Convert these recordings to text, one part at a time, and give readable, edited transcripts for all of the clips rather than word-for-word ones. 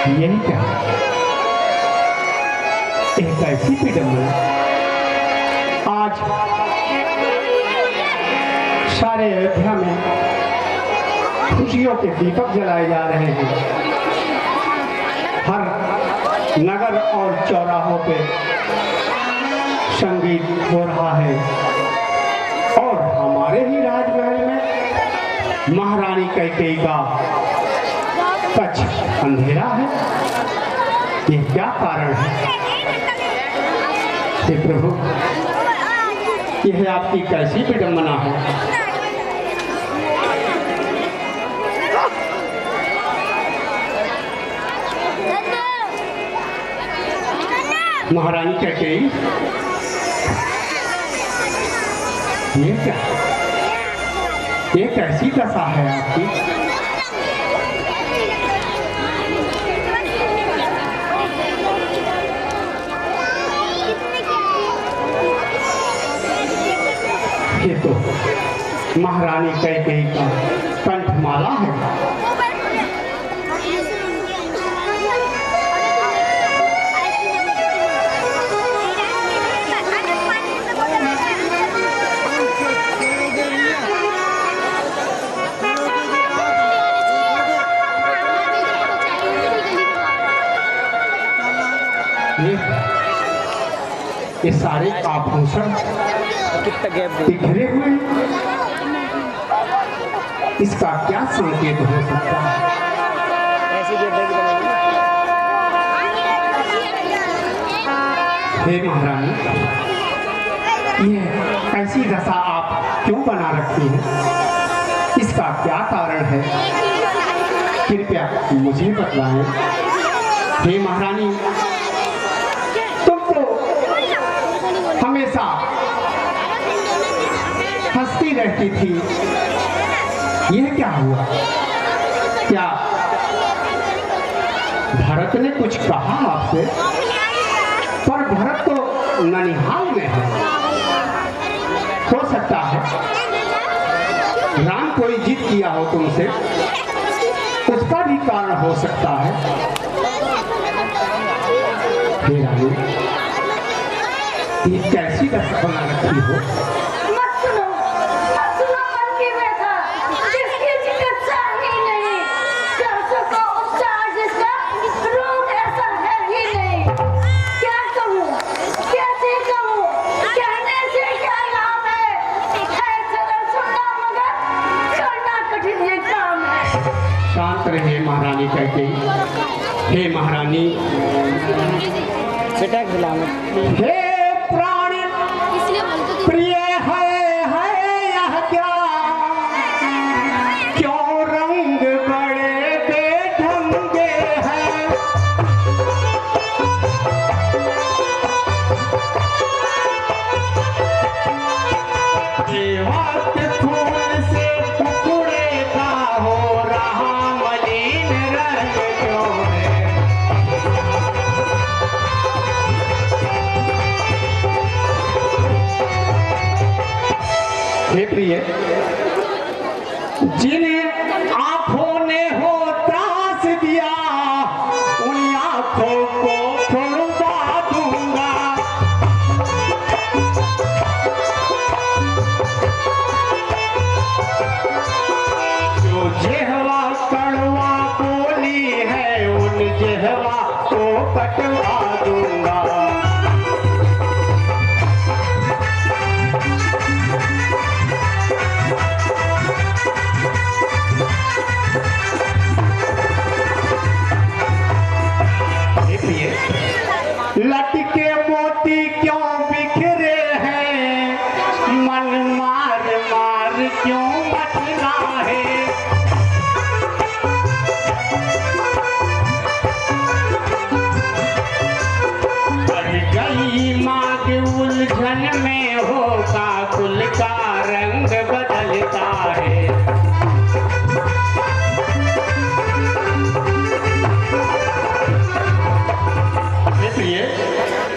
यही क्या एक ऐसी विडंबना आज सारे अयोध्या में खुशियों के दीपक जलाए जा रहे हैं। हर नगर और चौराहों पे संगीत हो रहा है और हमारे ही राजमहल में महारानी कैकेयी का कच्छ अंधेरा है। ये क्या कारण है? हे प्रभु, यह आपकी कैसी विडंबना है? महारानी कैकेयी, ये क्या, ये कैसी दशा है आपकी? ये तो महारानी कैकेयी का कंठमाला है। ये सारे आभूषण बिखरे हुए हैं। इसका क्या संकेत हो सकता है? हे महारानी, ये ऐसी दशा आप क्यों बना रखी हैं? इसका क्या कारण है? कृपया मुझे बतलाएं। हे महारानी, तुम तो हमेशा हंसती रहती थी, यह क्या हुआ? क्या भरत ने कुछ कहा आपसे? पर भरत तो ननिहाल में है। हो सकता है राम कोई जिद किया हो तुमसे, उसका भी कारण हो सकता है। हे रानी, ये कैसी दशा बना रखी हो? शांत रहे महारानी कैकेयी। हे महारानी, हे प्राण प्रिय है यह क्या? क्यों रंग बड़े बेढंगे हैं? देवा के खून से टुकड़े का हो रहा मलिन रंग क्यों है? हे प्रिय, जिन्हें आंखों ने हो त्रास दिया, उन आंखों को छुड़वा दूंगा। जो जिह्वा कड़वा बोली है, उन जिह्वा को कटवा दूंगा। लटके मोती क्यों बिखरे हैं? मन मार मार क्यों मचना है? बढ़ गई माग उलझन में, होगा कुल का रंग बदलता है।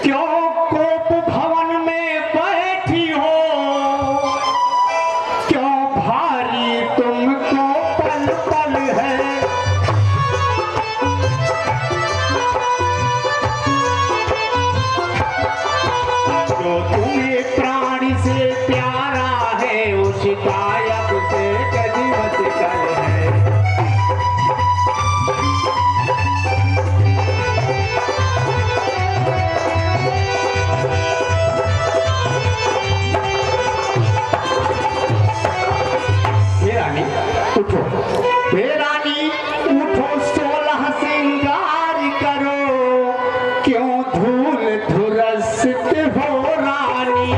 क्यों कोप भवन में बैठी हो? क्यों भारी तुमको पल पल है? हे रानी उठो 16 श्रृंगार करो, क्यों धूल धुरसित हो रानी।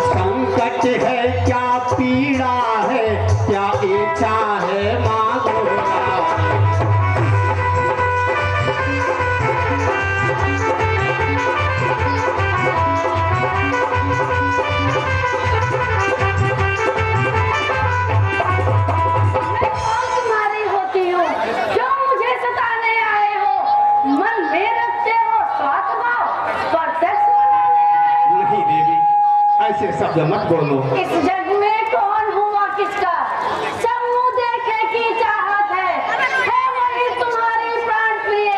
संकट है क्या पीड़ा है, क्या इच्छा है मांगो रानी। ऐसे शब्द मत बोलो। इस जग में कौन हुआ किसका, सब मुंह देखे की चाहत है वही तुम्हारी प्राण प्रिय,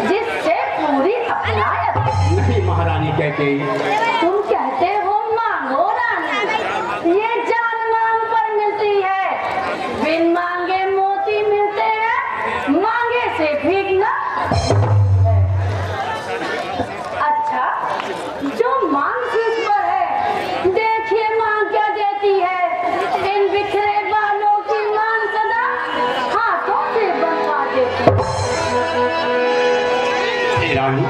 जिससे पूरी अपनायत। नहीं महारानी कैकेयी, तुम कहते हो मांगो रानी, ये जान मांग पर मिलती है, बिन मांगे मोती मिलते हैं, मांगे से भीगना। अच्छा, जो मांग शीश पर है, देखिए मांग क्या देती है। इन बिखरे बालों की मांग सदा हाथों से बनवा देती हे रानी,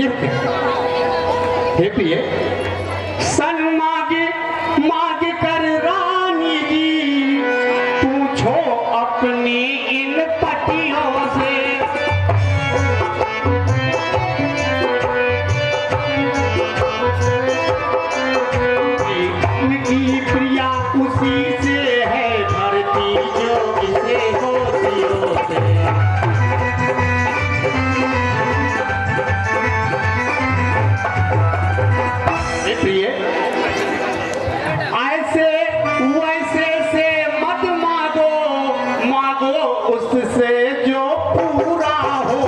ये हे प्रिय, सन मांगे मांग कर रानी जी, पूछो अपनी इन पटियों से। की प्रिया उसी से है धरती, जो इसे होती होते। प्रिय, ऐसे वैसे से मत मांगो, मांगो उससे जो पूरा हो।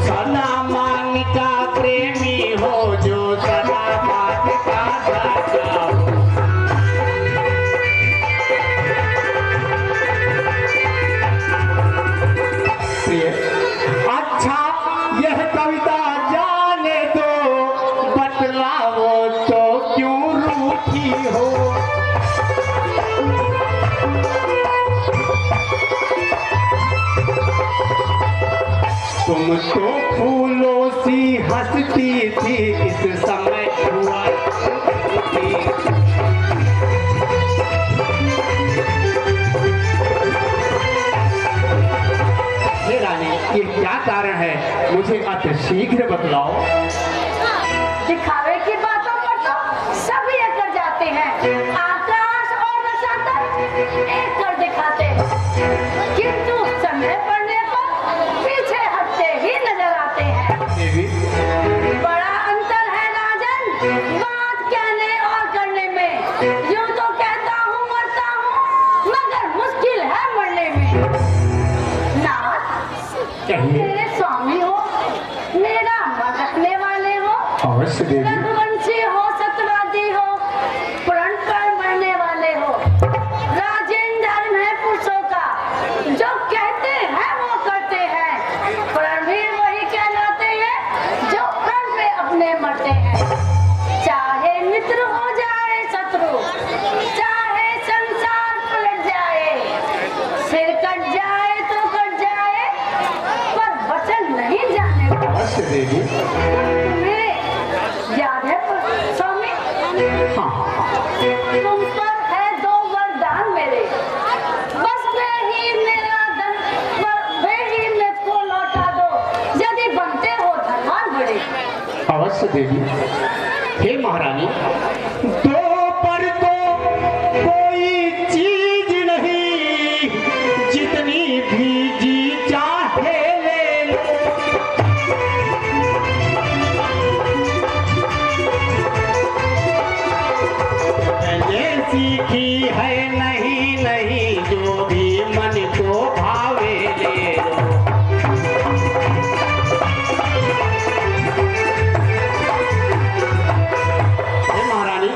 सदा मान का प्रेमी हो, जो सदा मान का साचा हो। अच्छा यह कविता जाने दो, बतलाओ तो क्यों रूठी हो। तुम तो फूलों सी हंसती थी, इस समय हुआ थी। हे रानी, ये क्या कारण है, मुझे अति शीघ्र बतलाओ। दिखावे की बातों पर तो सब ये कर जाते हैं, आकाश और नक्षत्र एक कर दिखाते हैं, किंतु समय पड़ने पर पीछे हटते ही नजर आते हैं। देवी, बड़ा अंतर है राजन बात कहने और करने में। यूं तो कहता हूँ मरता हूँ, मगर मुश्किल है मरने में। नाथ, मेरे स्वामी हो, मेरा मन रखने वाले हो, अवश्य देवी। रघुवंशी हो, सत्यवादी हो, प्रण पर मरने वाले हो। राजेंद्र धर्म है पुरुषों का, जो कहते हैं वो करते हैं। प्रणवीर वही कहलाते हैं जो प्रण पे अपने मरते हैं। चाहे मित्र हो जाए शत्रु, चाहे संसार पलट जाए, सिर कट जाए तो कट जाए, पर वचन नहीं जाने को। अवश्य देवी। तुम्हें याद है स्वामी? हाँ, तुम पर है 2 वरदान मेरे, बस वे ही मेरा धन, वे ही मुझको लौटा दो, यदि बनते हो धनवान बड़े। अवश्य देवी। हे महारानी, दो पर तो कोई चीज नहीं, जितनी भी जी चाहे ले लो। मैंने सीखी है नहीं नहीं, जो भी मन को भावे ले लो। हे महारानी,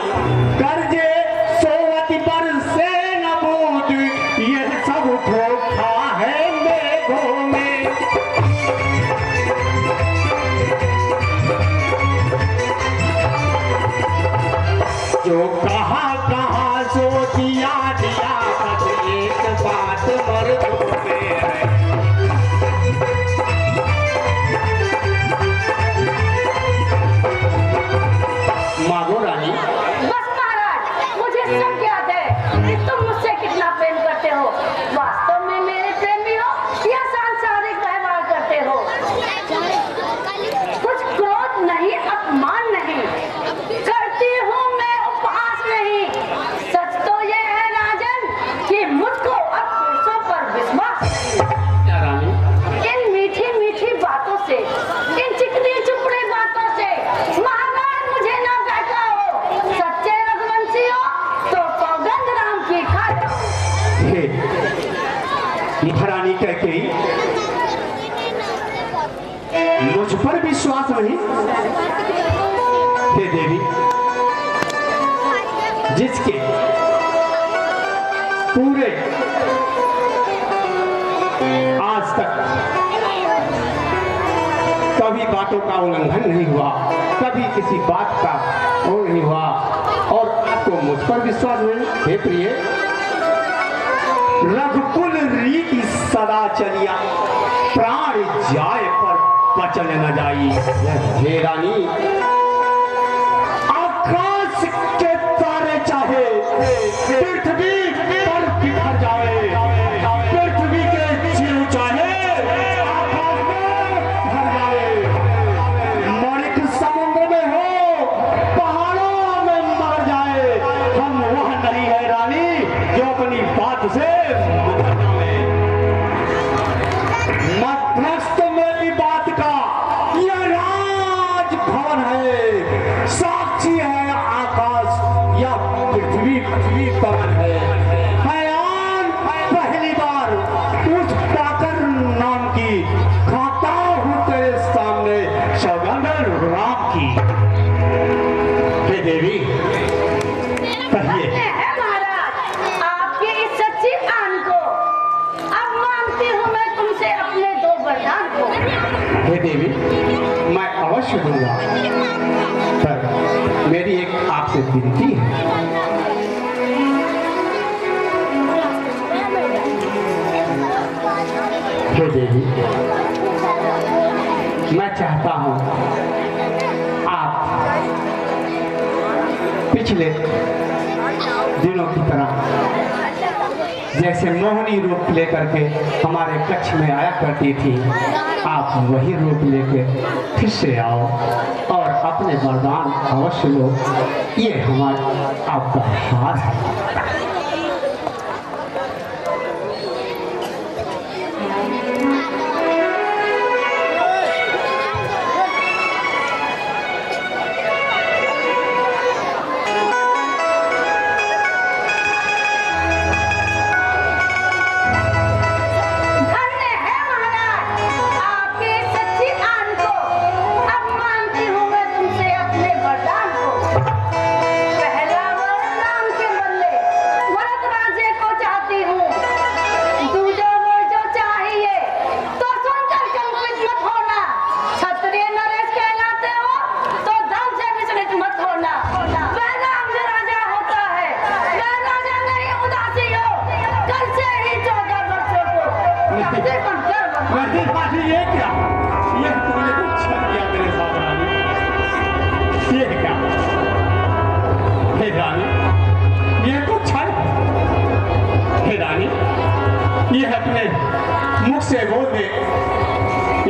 बात मर्दों में है। मांगो रानी। बस महाराज, मुझे सब याद है कि तुम मुझसे कितना प्रेम करते हो। वास्तव में मेरे प्रेमी हो या सांसारिक व्यवहार करते हो। कुछ क्रोध नहीं, अपमान नहीं करती हूँ मैं, उपहास नहीं। सच तो ये है राजन कि मुझको अब पुरुषों पर विश्वास नहीं। क्या रानी? इन मीठी मीठी बातों से, इन चिकनी चुपड़ी बातों से महाराज मुझे ना बहकाओ। सच्चे रघुवंशी हो तो सौगंध राम की खा जाओ। हे महारानी कैकेयी, मुझ पर विश्वास नहीं? हे देवी, जिसके पूरे आज तक कभी बातों का उल्लंघन नहीं हुआ, कभी किसी बात का वो नहीं हुआ, और आपको मुझ पर विश्वास नहीं? हे प्रिय, रघुकुल रीति सदा चलिया, प्राण जाए पर बचल न जाई। हे रानी, आकाश के तारे चाहे पृथ्वी पर बिखर जाए, पृथ्वी के जीव चाहे आकाश में भर जाए, मणिक समुद्र में हो, पहाड़ों में मर जाए, हम वह नहीं है रानी जो अपनी बात से मुकर जाए। मध्यस्थ मेरी बात का यह राजभवन है, साक्षी है आकाश या पृथ्वी पवन है। हयान पहली बार उस पाकर नाम की खाता हूँ तेरे सामने सौगंध राम की। हे देवी, कहिए। है महाराज, आपकी इस सच्ची आन को अब मांगती हूँ मैं तुमसे अपने दो वरदान को। हे देवी, मैं अवश्य दूंगा, पर मेरी एक आपसे विनती है। हे देवी, मैं चाहता हूँ आप पिछले दिनों की तरह जैसे मोहनी रूप लेकर के हमारे कक्ष में आया करती थी, आप वही रूप लेके फिर से आओ और अपने वरदान अवश्य लो। ये हमारा आपका हार है। धन्य है महाराज, आपकी इस सच्ची आन को अब मांगती हूँ मैं तुमसे अपने वरदान को। पहला वर राम के बदले भरत राजे को चाहती हूँ। दूजा वर जो चाहिए तो सुनकर कंपित मत होना। क्षत्रिय नरेश कहलाते हो तो धर्म से विचलित मत होना। वह राम जो राजा होता है, वह राजा नहीं उदासी हो। कल से ही 14 वर्षों को राजे बनकर बना। वैसे बात ये क्या? ये तुमने कुछ छल किया मेरे साथ रानी। ये क्या? हे रानी, ये कुछ छल? हे रानी, ये अपने मुख से बोल दे,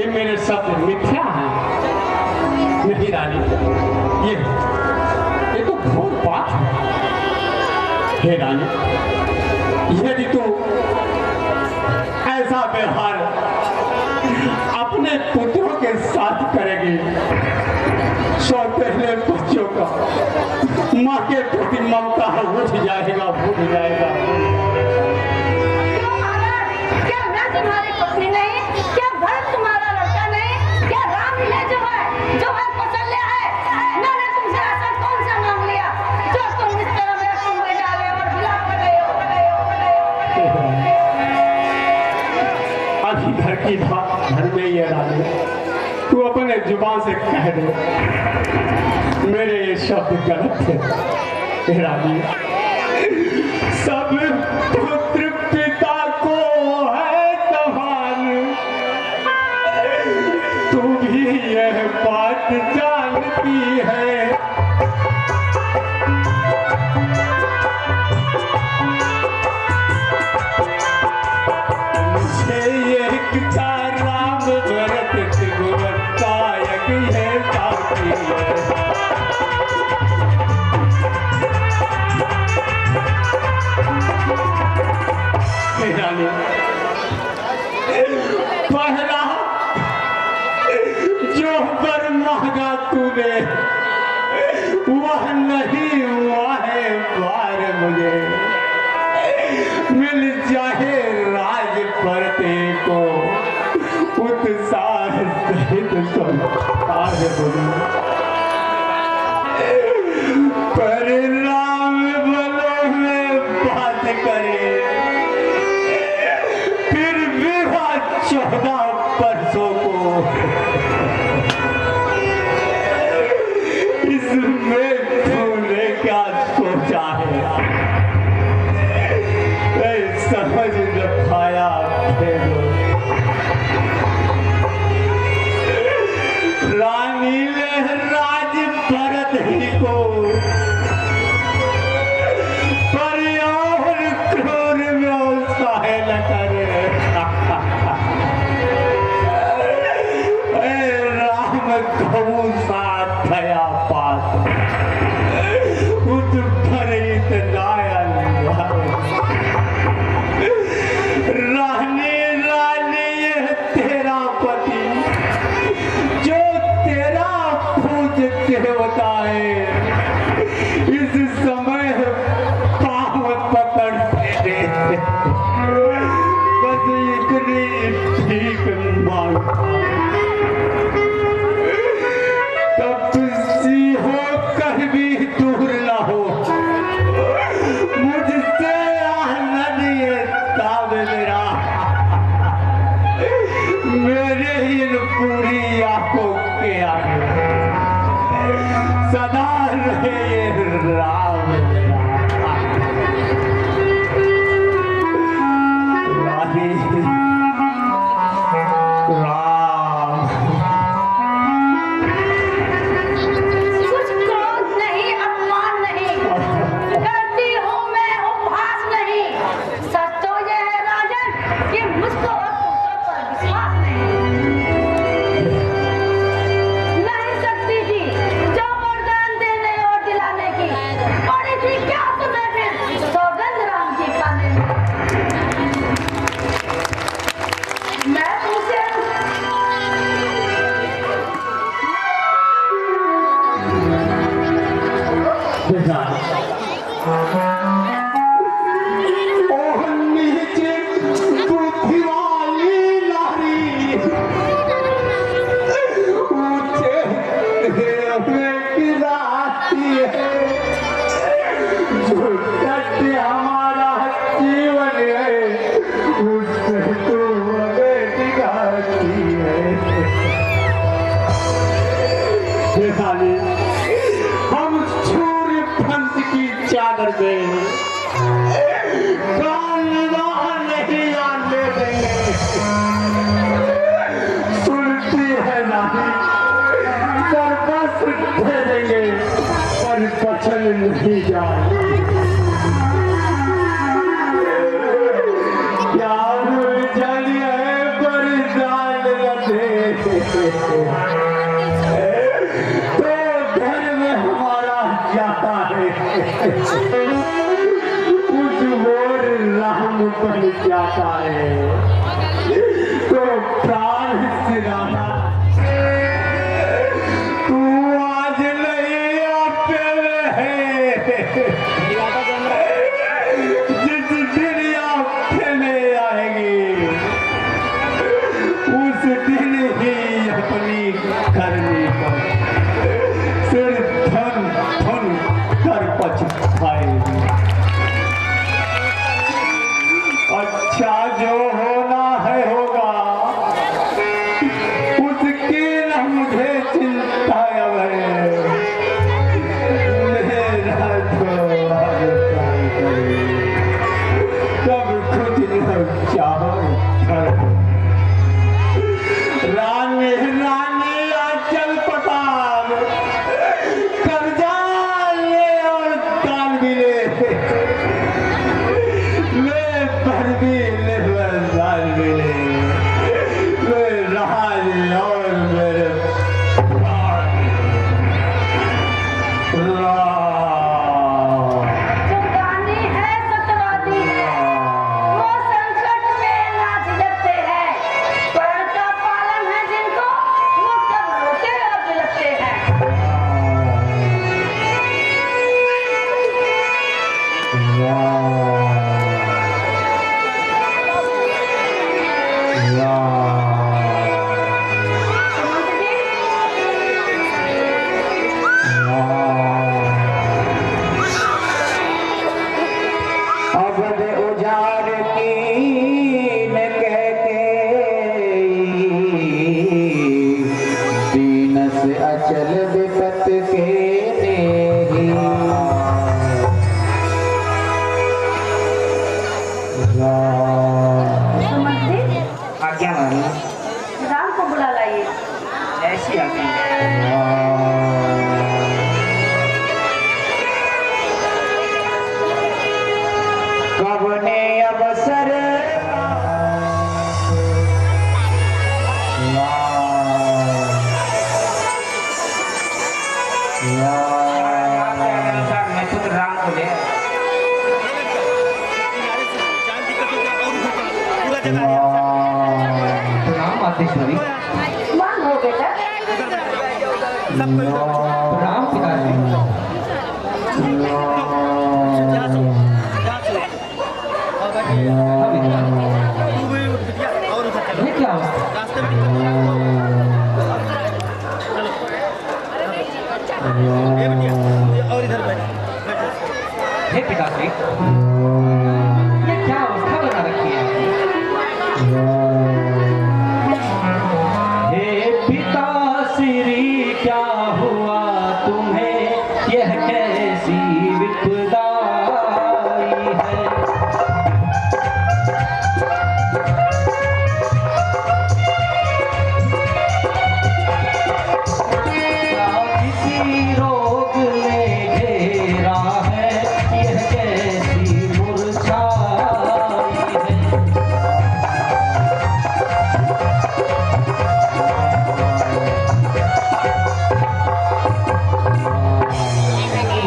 ये मेरे शब्द मिथ्या हैं। नहीं रानी, ये तो घोर बात है। हे रानी, यदि तू ऐसा व्यवहार अपने पुत्रों के साथ करेगी, सौ पहले बच्चों का माँ के प्रति ममता उठ जाएगा, उठ जाएगा। क्यों महाराज, क्या मैं तुम्हारी पत्नी नहीं? क्या भरत तुम्हारा लड़का नहीं? क्या राम ही है जो है कौशल्या है? मैंने तुमसे ऐसा कौन सा मांग लिया जो तुम इस तरह मेरे कुंभ में डाले और विलाप कर रहे हो? अभी घर की बात घर में ही है रानी, तू अपने जुबान से कह दे मेरे ये शब्द गलत थे। रानी, सब पुत्र पिता को रानी, पहला जो बर मांगा तूने वह नहीं हुआ है बार मुझे, मिल जाए राज परते को उत्साह सहित संस्कार बोलो, पर राम बोलो में बात करे, फिर विवाह 14 परसों को, इसमें तूने क्या सोचा है, समझ न पाया रानी ने राज भरत ही को पर और क्रूर व्यवसाय न करे, राम गौ साथ दया पात उत भरित नायन रानी रानी ये तेरा पति जो तेरा पूज देवता है, इस समय पाँव पकड़ दे, बस इतनी ठीक मांग, तपस्वी हो कहीं भी दूर न हो, मुझसे आनंद ये ताब मेरा, मेरे ही पूरी आंखों के आगे सदा रहे ये राम मेरा। रानी राम कुछ क्रोध नहीं, अपमान नहीं करती हूँ मैं, उपहास नहीं। सच तो ये है राजन कि मुझको अब पुरुषों पर विश्वास नहीं सकती थी जो वरदान देने और दिलाने की पड़ी थी क्या तुम्हें फिर सौगंध राम जी का लेने? मैं तुमसे ओह नीचे बुद्धि वाली नारी, ऊंचे हुए गिराती है, जो सत्य हमारा जीवन है उससे तो हमें दिखाती है। हम सूर्य पंथ की चादर में कानवा नहीं आने देंगे, सुनती है नहीं सर्वस दे देंगे पर पछल नहीं जाए, क्या जल है पर जान लगे, तो धर्म हमारा जाता है, कुछ और राम बन जाता है, तो प्राण सिराना तू आज नहीं अकेले है, जिस दिन अकेले आएगी उस दिन ही अपनी करनी पर सिर धन धन कर पछताएगी। अच्छा जो होना है होगा, उसकी न मुझे चिंता अब है, मेरा तो सब कुछ न चाहो रानी रानी आंचल पताल कर्जा ले और दान भी ले पर भी ले दान भी ले राज और मेरे जो गानी है सत्यवादी है, वो संग आज्ञा मानी। राम को बुला लाइए। ऐसी आज्ञा। कवने अवसर मैं खुद राम को ले प्रणाम मातेश्वरी। मान हो बेटा। प्रणाम पिताजी। ये क्या अवस्था? हे पिताश्री, ये क्या अवस्था बना रखी है आपने? हे पिताश्री, क्या हुआ तुम्हें? यह कैसी विपदा आई है? किसी रोग ने घेरा है, यह कैसी मुरझाई है?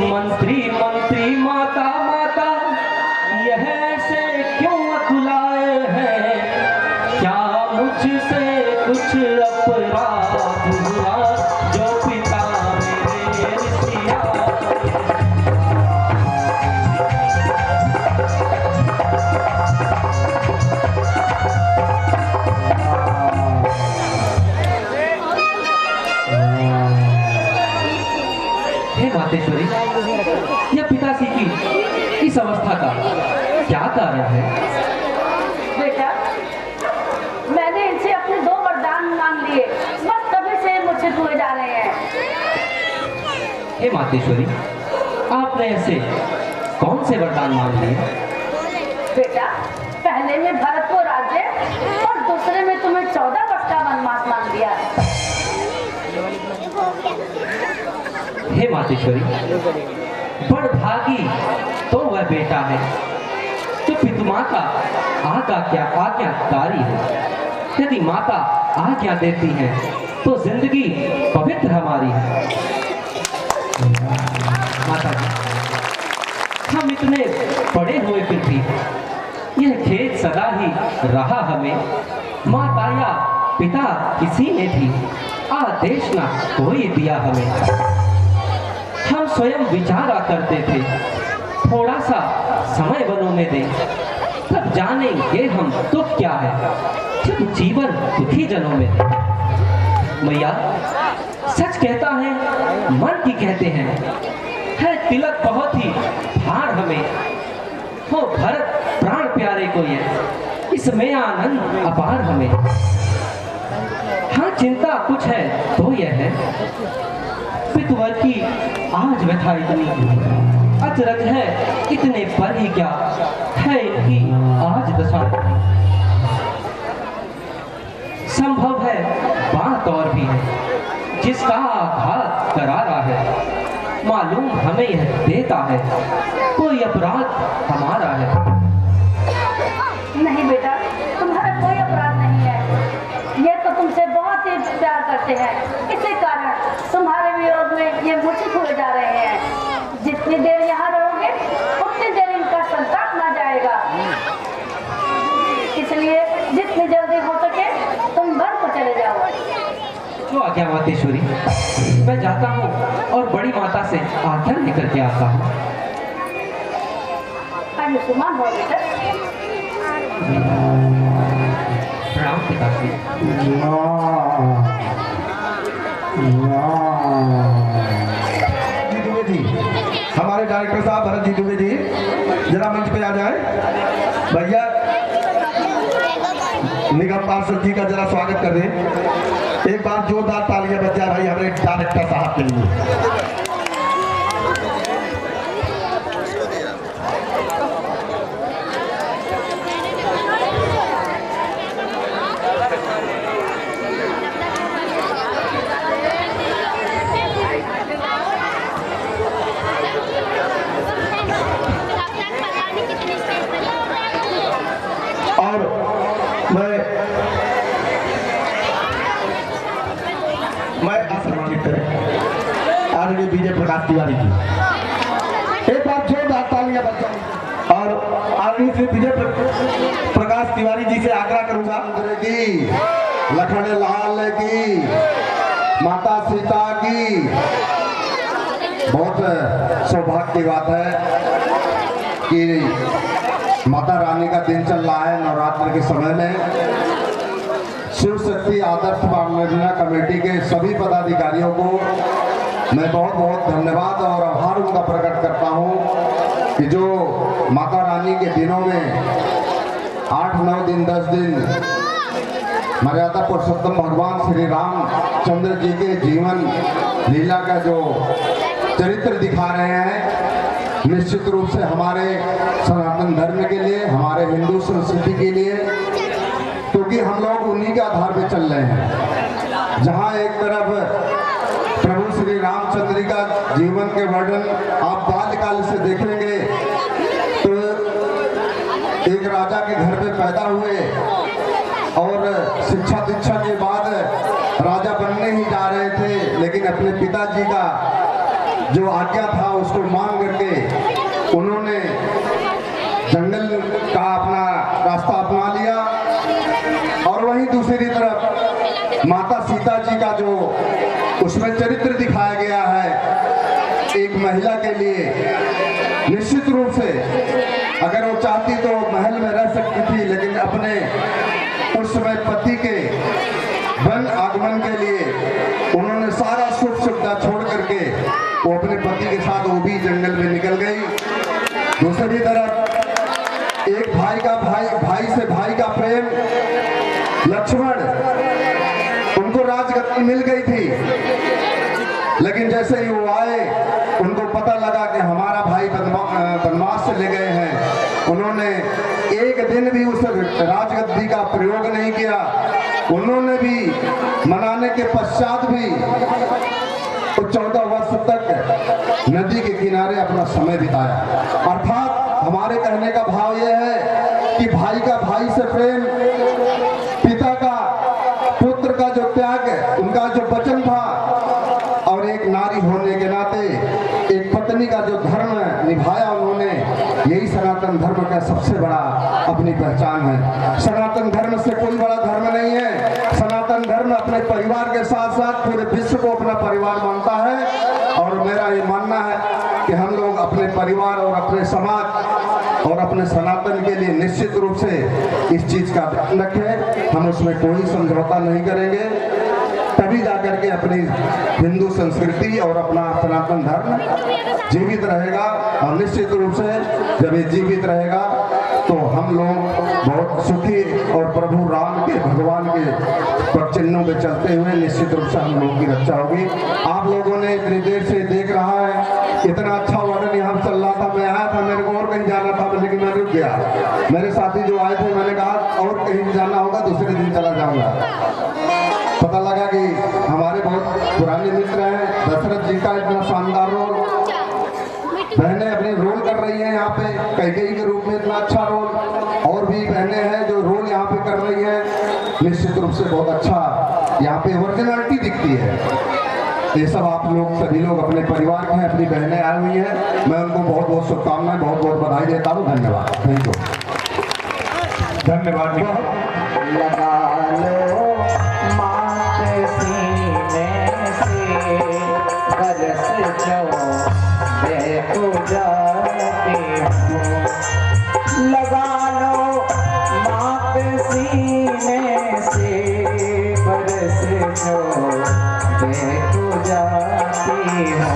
मंत्री मंत्री माता माता, यह ऐसे क्यों अकुलाए हैं? क्या मुझसे कुछ अपराध हुआ जो पिता मेरे रिसिया? हे मातेश्वरी, यह पिताश्री की इस अवस्था का क्या कारण है? बेटा, मैंने इनसे अपने 2 वरदान मांग लिए, बस तभी से मुझे हुए जा रहे हैं। हे मातेश्वरी, आपने ऐसे कौन से वरदान मांग लिए? बेटा, पहले में भरत को राज्य और दूसरे में तुम्हें 14 वर्ष का वनवास मांग दिया। हे मातेश्वरी, बड़भागी तो वह बेटा है जो पितुमाता आज्ञाकारी है। यदि माता आज्ञा देती है तो जिंदगी पवित्र हमारी है। माता जी, हम इतने बड़े हुए फिर भी यह खेद सदा ही रहा हमें। माता या पिता किसी ने भी आदेश ना कोई दिया हमें। हम स्वयं विचारा करते थे, थोड़ा सा समय वनों में दे, तब जानेंगे हम दुख क्या है, जब जीवन दुखी जनों में दे। मैया, सच कहता है, मन की कहते हैं, है तिलक बहुत ही भार हमें। हो भरत प्राण प्यारे को ये, इसमें आनंद अपार हमें। हाँ, चिंता कुछ है तो यह है, पितुवर की आज व्यथा इतनी अचरज है, इतने पर ही क्या है इनकी आज दशा। संभव है बात और भी है, जिसका आघात करारा है। मालूम हमें यह देता है, कोई अपराध हमारा है। नहीं बेटा, तुम्हारा कोई अपराध नहीं है। ये तो तुमसे बहुत ही प्यार करते हैं, इसी कारण तुम्हारे विरोध में ये मूर्छित हुए जा रहे हैं। जितनी देर यहाँ रहोगे उतनी देर इनका संताप ना जाएगा। इसलिए जितनी जल्दी हो सके तुम घर को चले जाओ। जो आज्ञा मातेश्वरी, मैं जाता हूँ और बड़ी माता से आज्ञा लेकर के आता हूँ। सुमान हो बेटा। प्रणाम पिताश्री। जी दुबे जी, हमारे डायरेक्टर साहब भरत जी दुबे जी जरा मंच पे आ जाए। भैया निगम पार्षद जी का जरा स्वागत कर दें। एक बार जोरदार तालियां बज जाए भाई हमारे डायरेक्टर साहब के लिए। और मैं सम्मानित करें आदरणीय विजय प्रकाश तिवारी जी। एक बार जोरदार तालियां बजाएं और आदरणीय श्री विजय प्रकाश तिवारी जी से आग्रह करूंगा की लखन लाल की, माता सीता की। बहुत सौभाग्य की बात है कि माता रानी का दिन चल रहा है नवरात्र के समय में। शिव शक्ति आदर्श परियोजना कमेटी के सभी पदाधिकारियों को मैं बहुत बहुत धन्यवाद और आभार उनका प्रकट करता हूं कि जो माता रानी के दिनों में 8, 9 दिन 10 दिन मर्यादा पुरुषोत्तम भगवान श्री रामचंद्र जी के जीवन लीला का जो चरित्र दिखा रहे हैं, निश्चित रूप से हमारे सनातन धर्म के लिए, हमारे हिंदू संस्कृति के लिए, क्योंकि हम लोग उन्हीं के आधार पे चल रहे हैं। जहां एक तरफ प्रभु श्री रामचंद्र का जीवन के वर्णन आप बाल्यकाल से देखेंगे तो एक राजा के घर में पैदा हुए और शिक्षा दीक्षा के बाद राजा बनने ही जा रहे थे, लेकिन अपने पिताजी का जो आज्ञा था उसको मान करके उन्होंने जंगल का अपना रास्ता अपना लिया। और वहीं दूसरी तरफ माता सीता जी का जो उसमें चरित्र दिखाया गया है एक महिला के लिए, निश्चित रूप से अगर वो चाहती तो महल में रह सकती थी, लेकिन अपने उस समय पति के वन आगमन के लिए उन्होंने सारा सुख सुविधा छोड़ करके वो अपने पति के साथ वो भी जंगल में निकल गई। दूसरी तरफ एक भाई से भाई का प्रेम, लक्ष्मण, उनको राजगद्दी मिल गई थी, लेकिन जैसे ही वो आए उनको पता लगा कि हमारा भाई वनवास से ले गए हैं। उन्होंने एक दिन भी उस राजगद्दी का प्रयोग नहीं किया। उन्होंने भी मनाने के पश्चात भी 14 वर्ष तक नदी के किनारे अपना समय बिताया। अर्थात हमारे कहने का भाव यह है कि भाई का भाई से प्रेम, पिता का पुत्र का जो त्याग, उनका जो वचन था, और एक नारी होने के नाते एक पत्नी का जो धर्म निभाया उन्होंने, यही सनातन धर्म का सबसे बड़ा अपनी पहचान है। सनातन धर्म से कोई बड़ा धर्म नहीं है। सनातन धर्म अपने परिवार के साथ साथ पूरे विश्व को अपना परिवार मानता है। और मेरा ये मानना है कि हम लोग अपने परिवार और अपने समाज और अपने सनातन के लिए निश्चित रूप से इस चीज का ध्यान रखें। हम उसमें कोई समझौता नहीं करेंगे, तभी जाकर के अपनी हिंदू संस्कृति और अपना सनातन धर्म जीवित रहेगा। और निश्चित रूप से जब ये जीवित रहेगा तो हम लोग बहुत सुखी और प्रभु राम के, भगवान के चिन्हों पे चलते हुए निश्चित रूप से हम लोगों की रक्षा होगी। आप लोगों ने इतनी देर से देख रहा है, इतना अच्छा वर्णन यहाँ चल रहा था। मैं आया था, मेरे को और कहीं जाना था, लेकिन मैं रुक गया। मेरे साथी जो आए थे, मैंने कहा और कहीं जाना होगा दूसरे दिन चला जाऊंगा। पता लगा कि हमारे बहुत पुराने मित्र हैं, दशरथ जी का इतना शानदार रोल, बहनें अपने रोल कर रही हैं यहाँ पे कैकेयी के रूप में, इतना अच्छा रोल, और भी बहनें हैं जो रोल यहाँ पे कर रही हैं। निश्चित रूप से बहुत अच्छा यहाँ पे ओरिजिनलिटी दिखती है। ये सब आप लोग सभी लोग अपने परिवार के हैं, अपनी बहनें आई हुई हैं, मैं उनको बहुत बहुत शुभकामनाएं, बहुत बहुत बधाई देता हूँ। धन्यवाद। Thank you. धन्यवाद। लगा लो मात सीने से बरस जो देखो जाते हो। लगा लो मात सीने से बरस जो देखो जाती हो।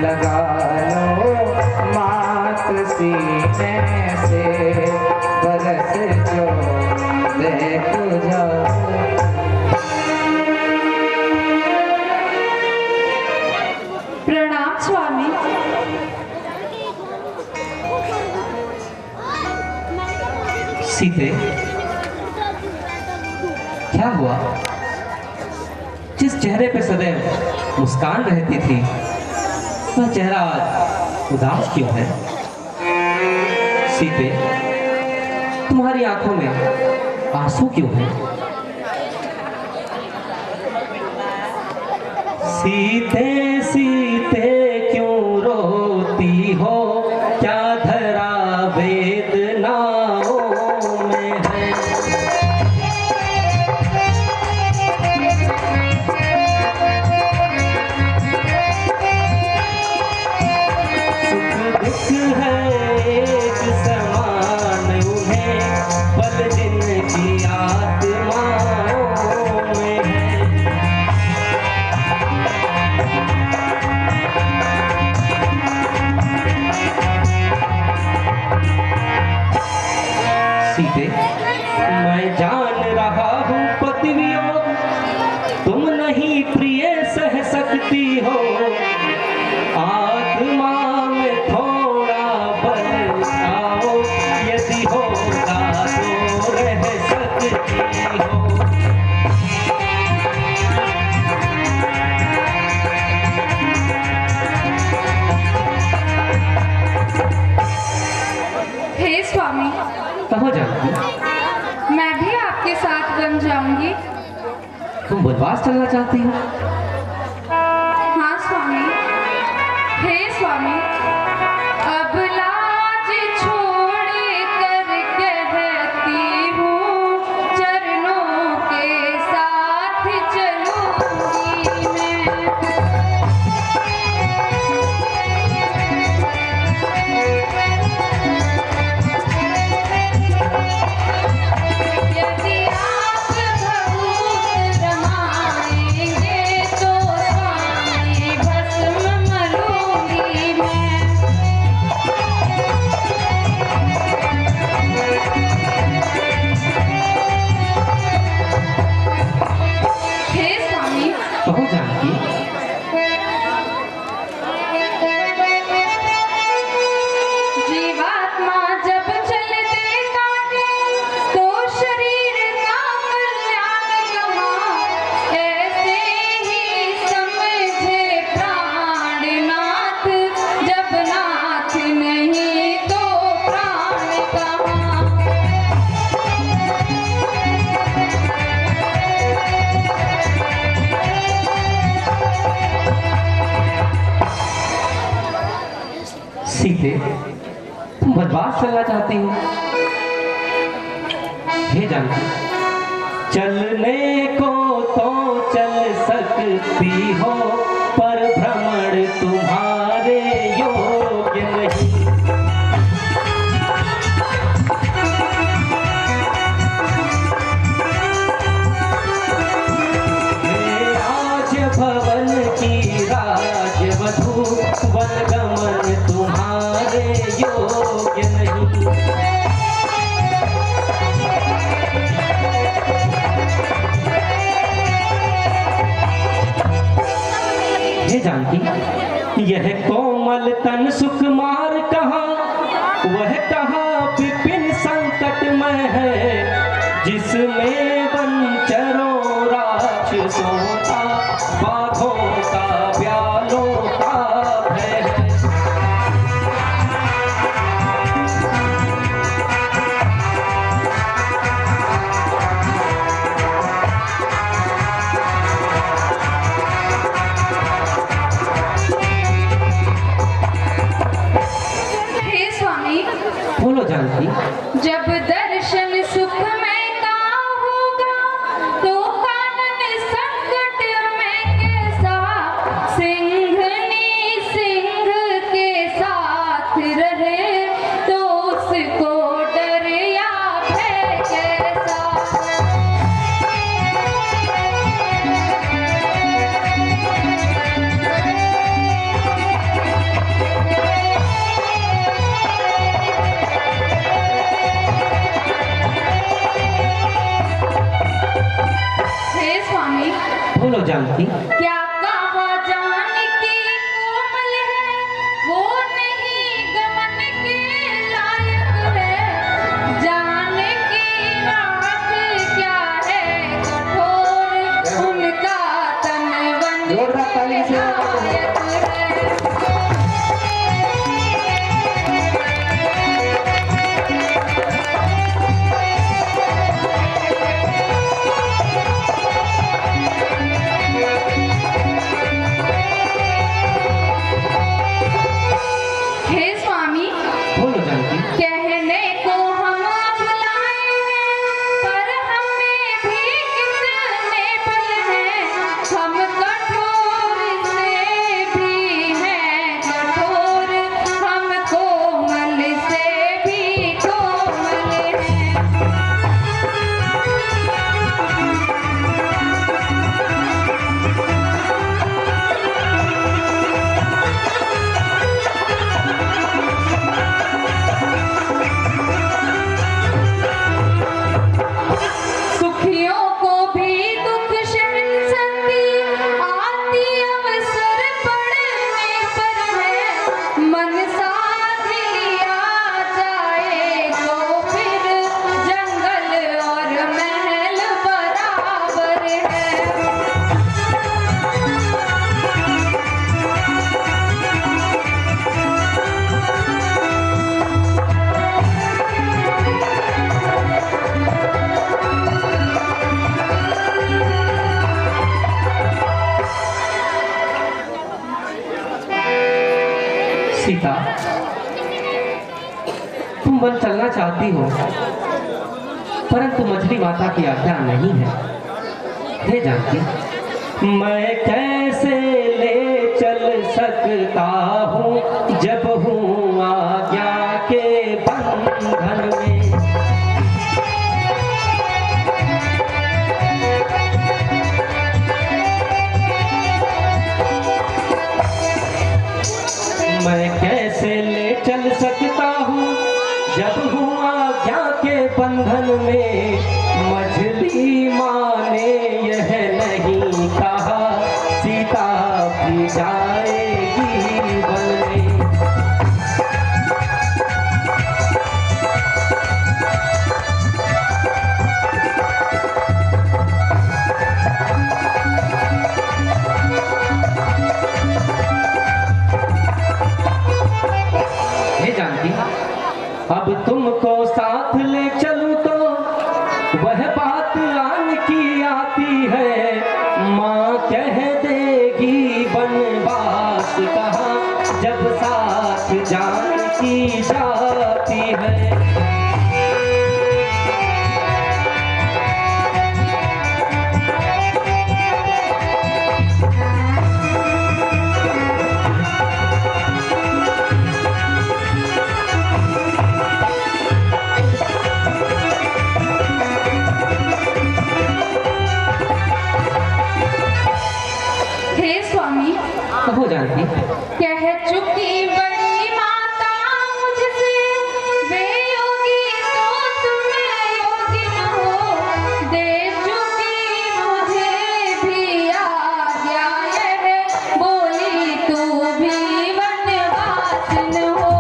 लगा लो मात सीने से बरस जो देखो जाती। प्रणाम स्वामी। सीते, क्या हुआ? जिस चेहरे पे सदैव मुस्कान रहती थी, वह चेहरा आज उदास क्यों है? सीते, तुम्हारी आंखों में आंसू क्यों है? सीते सीते क्यों रोती हो, क्या धरा वेदनाओं में है। सुख दुख है एक समान उन्हें, पल दिन की आत्माओं में है। सीते, मैं जान रहा हूँ पतिवियों, तुम नहीं प्रिय सह सकती हो। आत्मा में थोड़ा बल आओ, यदि होगा तो रह सकती हो। हे स्वामी, कहाँ जाती? मैं भी आपके साथ बन जाऊंगी। तुम बनवास चलना चाहती हो? हाँ स्वामी। हे स्वामी, अब लाज छोड़ कर कहती हूँ, चरणों के साथ चलूंगी मैं। यदि आप भभूत रमाएंगे तो स्वामी भस्म मलूंगी मैं। हे स्वामी, कहाँ जानती? जीवात्मा जब चलते काटे तो शरीर का कल्याण कहाँ, ऐसे ही समझे प्राणनाथ, जब नाथ नहीं तो प्राण कहाँ। सीते, तुम बनवास चलना चाहती हो? हे जानकी, चलने को तो चल सकती हो, पर भ्रमण तुम्हारे योग्य नहीं। हे राज भवन की राजवधू, वनगमन तुम्हारे योग्य नहीं। हे जानकी, यह कोमल तन सुकुमार कहाँ, वह कहाँ विपिन संकट में है, जिसमें वंचरों राक्षसों का बाघों का ब्यालों का भय है। हे स्वामी, बोलो जानकी। जब दर्शन सुख में का होगा, तो कानन संकट में कैसा, सिंहनी सिंह के साथ रहे, तो उसको डर या भय कैसा। हे स्वामी, बोलो जानकी। क्या कहा जानकी कोमल है, वो नहीं गमन के लायक है। जानकी रात क्या है कठोर, उनका तन वन जोरदार ताली से लायक है। सीता, तुम वन चलना चाहती हो, परंतु मछली माता की आज्ञा नहीं है। हे जानकी, मैं कैसे ले चल सकता हूँ जब हूँ आज्ञा के बंधन में। मैं कैसे ले चल सकता हूँ जब हूँ आज्ञा के बंधन में। मछली माँ ने यह नहीं कहा सीता भी जाएगी वन में। हे जानकी, अब तुमको साथ ले चलूं तो वह बात आन की आती है। माँ कह देगी बनवास कहाँ जब साथ जान की जाती है। हे स्वामी, कहो जानकी। कह चुकी बड़ी माता मुझसे, वे योगी तो तुम योगी न हो। दे चुकी मुझे भी आज्ञा, यह बोली तू भी वनवास न हो।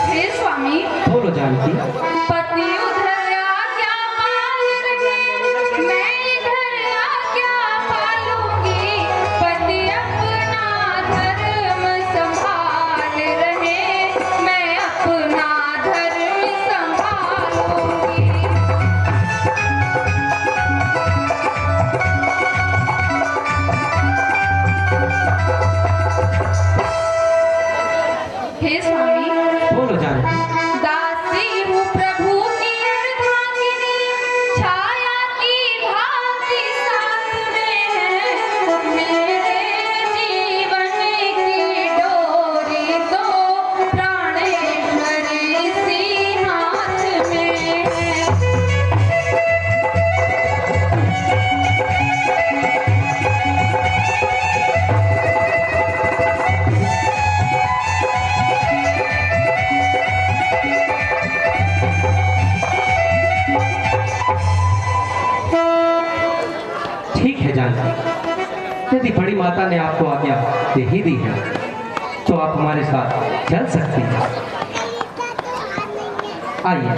हे स्वामी, बोलो जानकी। पति उधर आज्ञा पाल रहे, मैं इधर आज्ञा पालूंगी। पति अपना धर्म संभाल रहे, मैं अपना धर्म संभालूंगी। हे स्वामी, बोलो जानकी। दासी हूँ प्रभु की अर्धांगिनी, छाया की भांति साथ में है। मेरे जीवन की डोरी तो प्राणेश्वर इसी हाथ में है। ठीक है जानकी, यदि बड़ी माता ने आपको आज्ञा दे ही दी है तो आप हमारे साथ चल सकती हैं। आइए।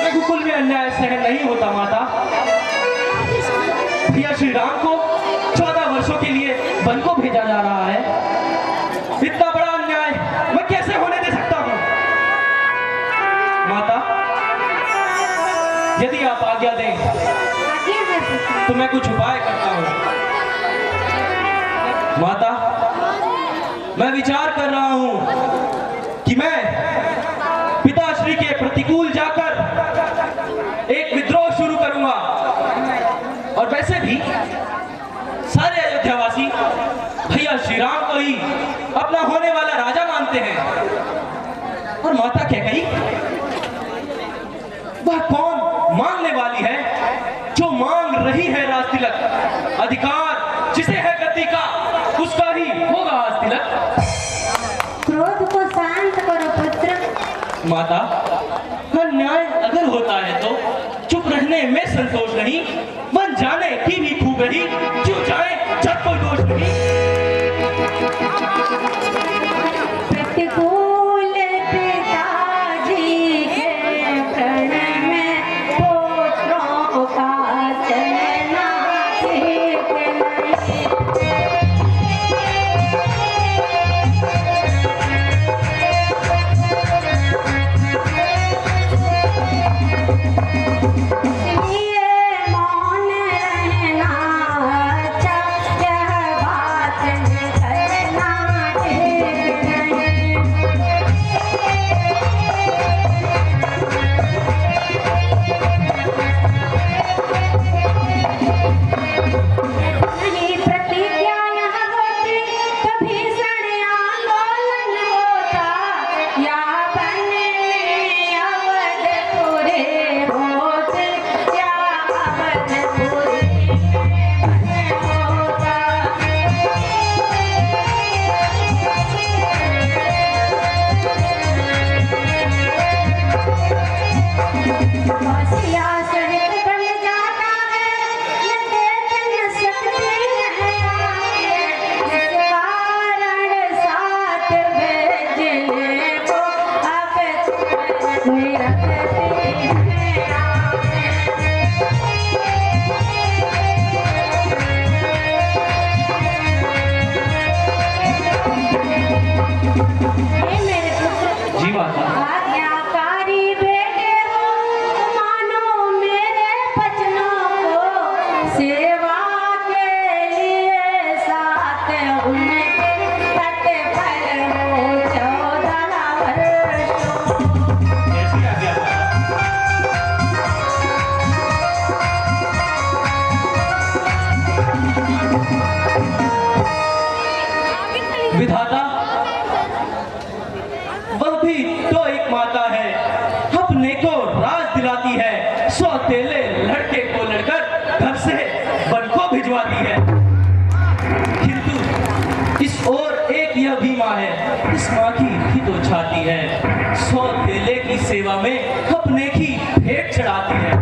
रघुकुल में अन्याय सहन नहीं होता माता। भैया श्री राम को 14 वर्षों के लिए वन को भेजा जा रहा है। इतना बड़ा अन्याय मैं कैसे होने दे सकता हूँ? माता, यदि आप आज्ञा दें तो मैं कुछ उपाय करता हूँ। माता, मैं विचार कर रहा हूँ कि मैं पिताश्री के प्रतिकूल जाकर एक विद्रोह शुरू करूंगा। और वैसे भी सारे अयोध्यावासी भैया श्री राम को ही अपना होने वाला राजा मानते हैं। और माता क्या कही, वह कौन मांगने वाली है जो मांग रही है राज तिलक। अधिकार जिसे है गति का, उसका ही होगा आज तिलक। क्रोध को शांत करो पुत्र। माता, अन्याय अगर होता है तो चुप रहने में संतोष नहीं। मन जाने की भी खूब रही, क्यों जाए जब कोई दोष नहीं। प्रतिकूल पिताजी के प्रण में पोत विधाता, वह भी तो एक माता है, अपने को राज दिलाती है, सौतेले लड़के को लड़कर घर से वन को भिजवाती है। किंतु इस ओर एक यह भी माँ है, इस माँ की भी तो छाती है, सौतेले की सेवा में अपने की भेंट चढ़ाती है।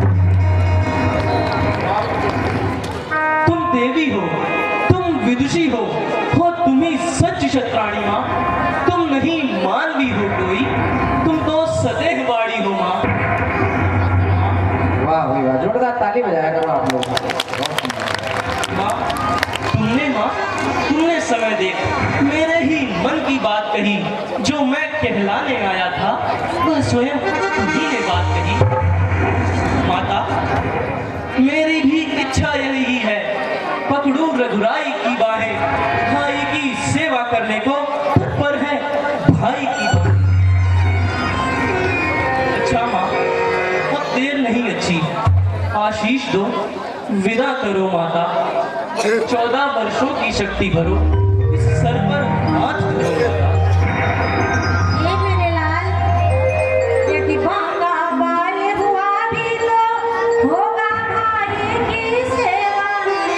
तुम देवी हो, तुम विदुषी हो तुम ही सच शत्राणी माँ, तुम नहीं मानवी हो कोई, तुम तो सदैव बाड़ी हो माँ। वाह भाई वाह, जोरदार ताली बजाया करो आप लोग। माँ तुमने समय देख मेरे ही मन की बात कही, जो मैं कहलाने आया था वह स्वयं तुम्ही ने बात कही। माता, मेरी भी इच्छा यही है, पकड़ू रघुराई की बाहें, भाई की सेवा करने को तत्पर है भाई की बाहें। अच्छा माँ, अब देर नहीं अच्छी, आशीष दो, विदा करो माता। 14 वर्षों की शक्ति भरो, इस सर पर हाथ धरो माता। ये मेरे लाल, यदि भांगा बाल हुआ भी तो होगा भाई की सेवा में,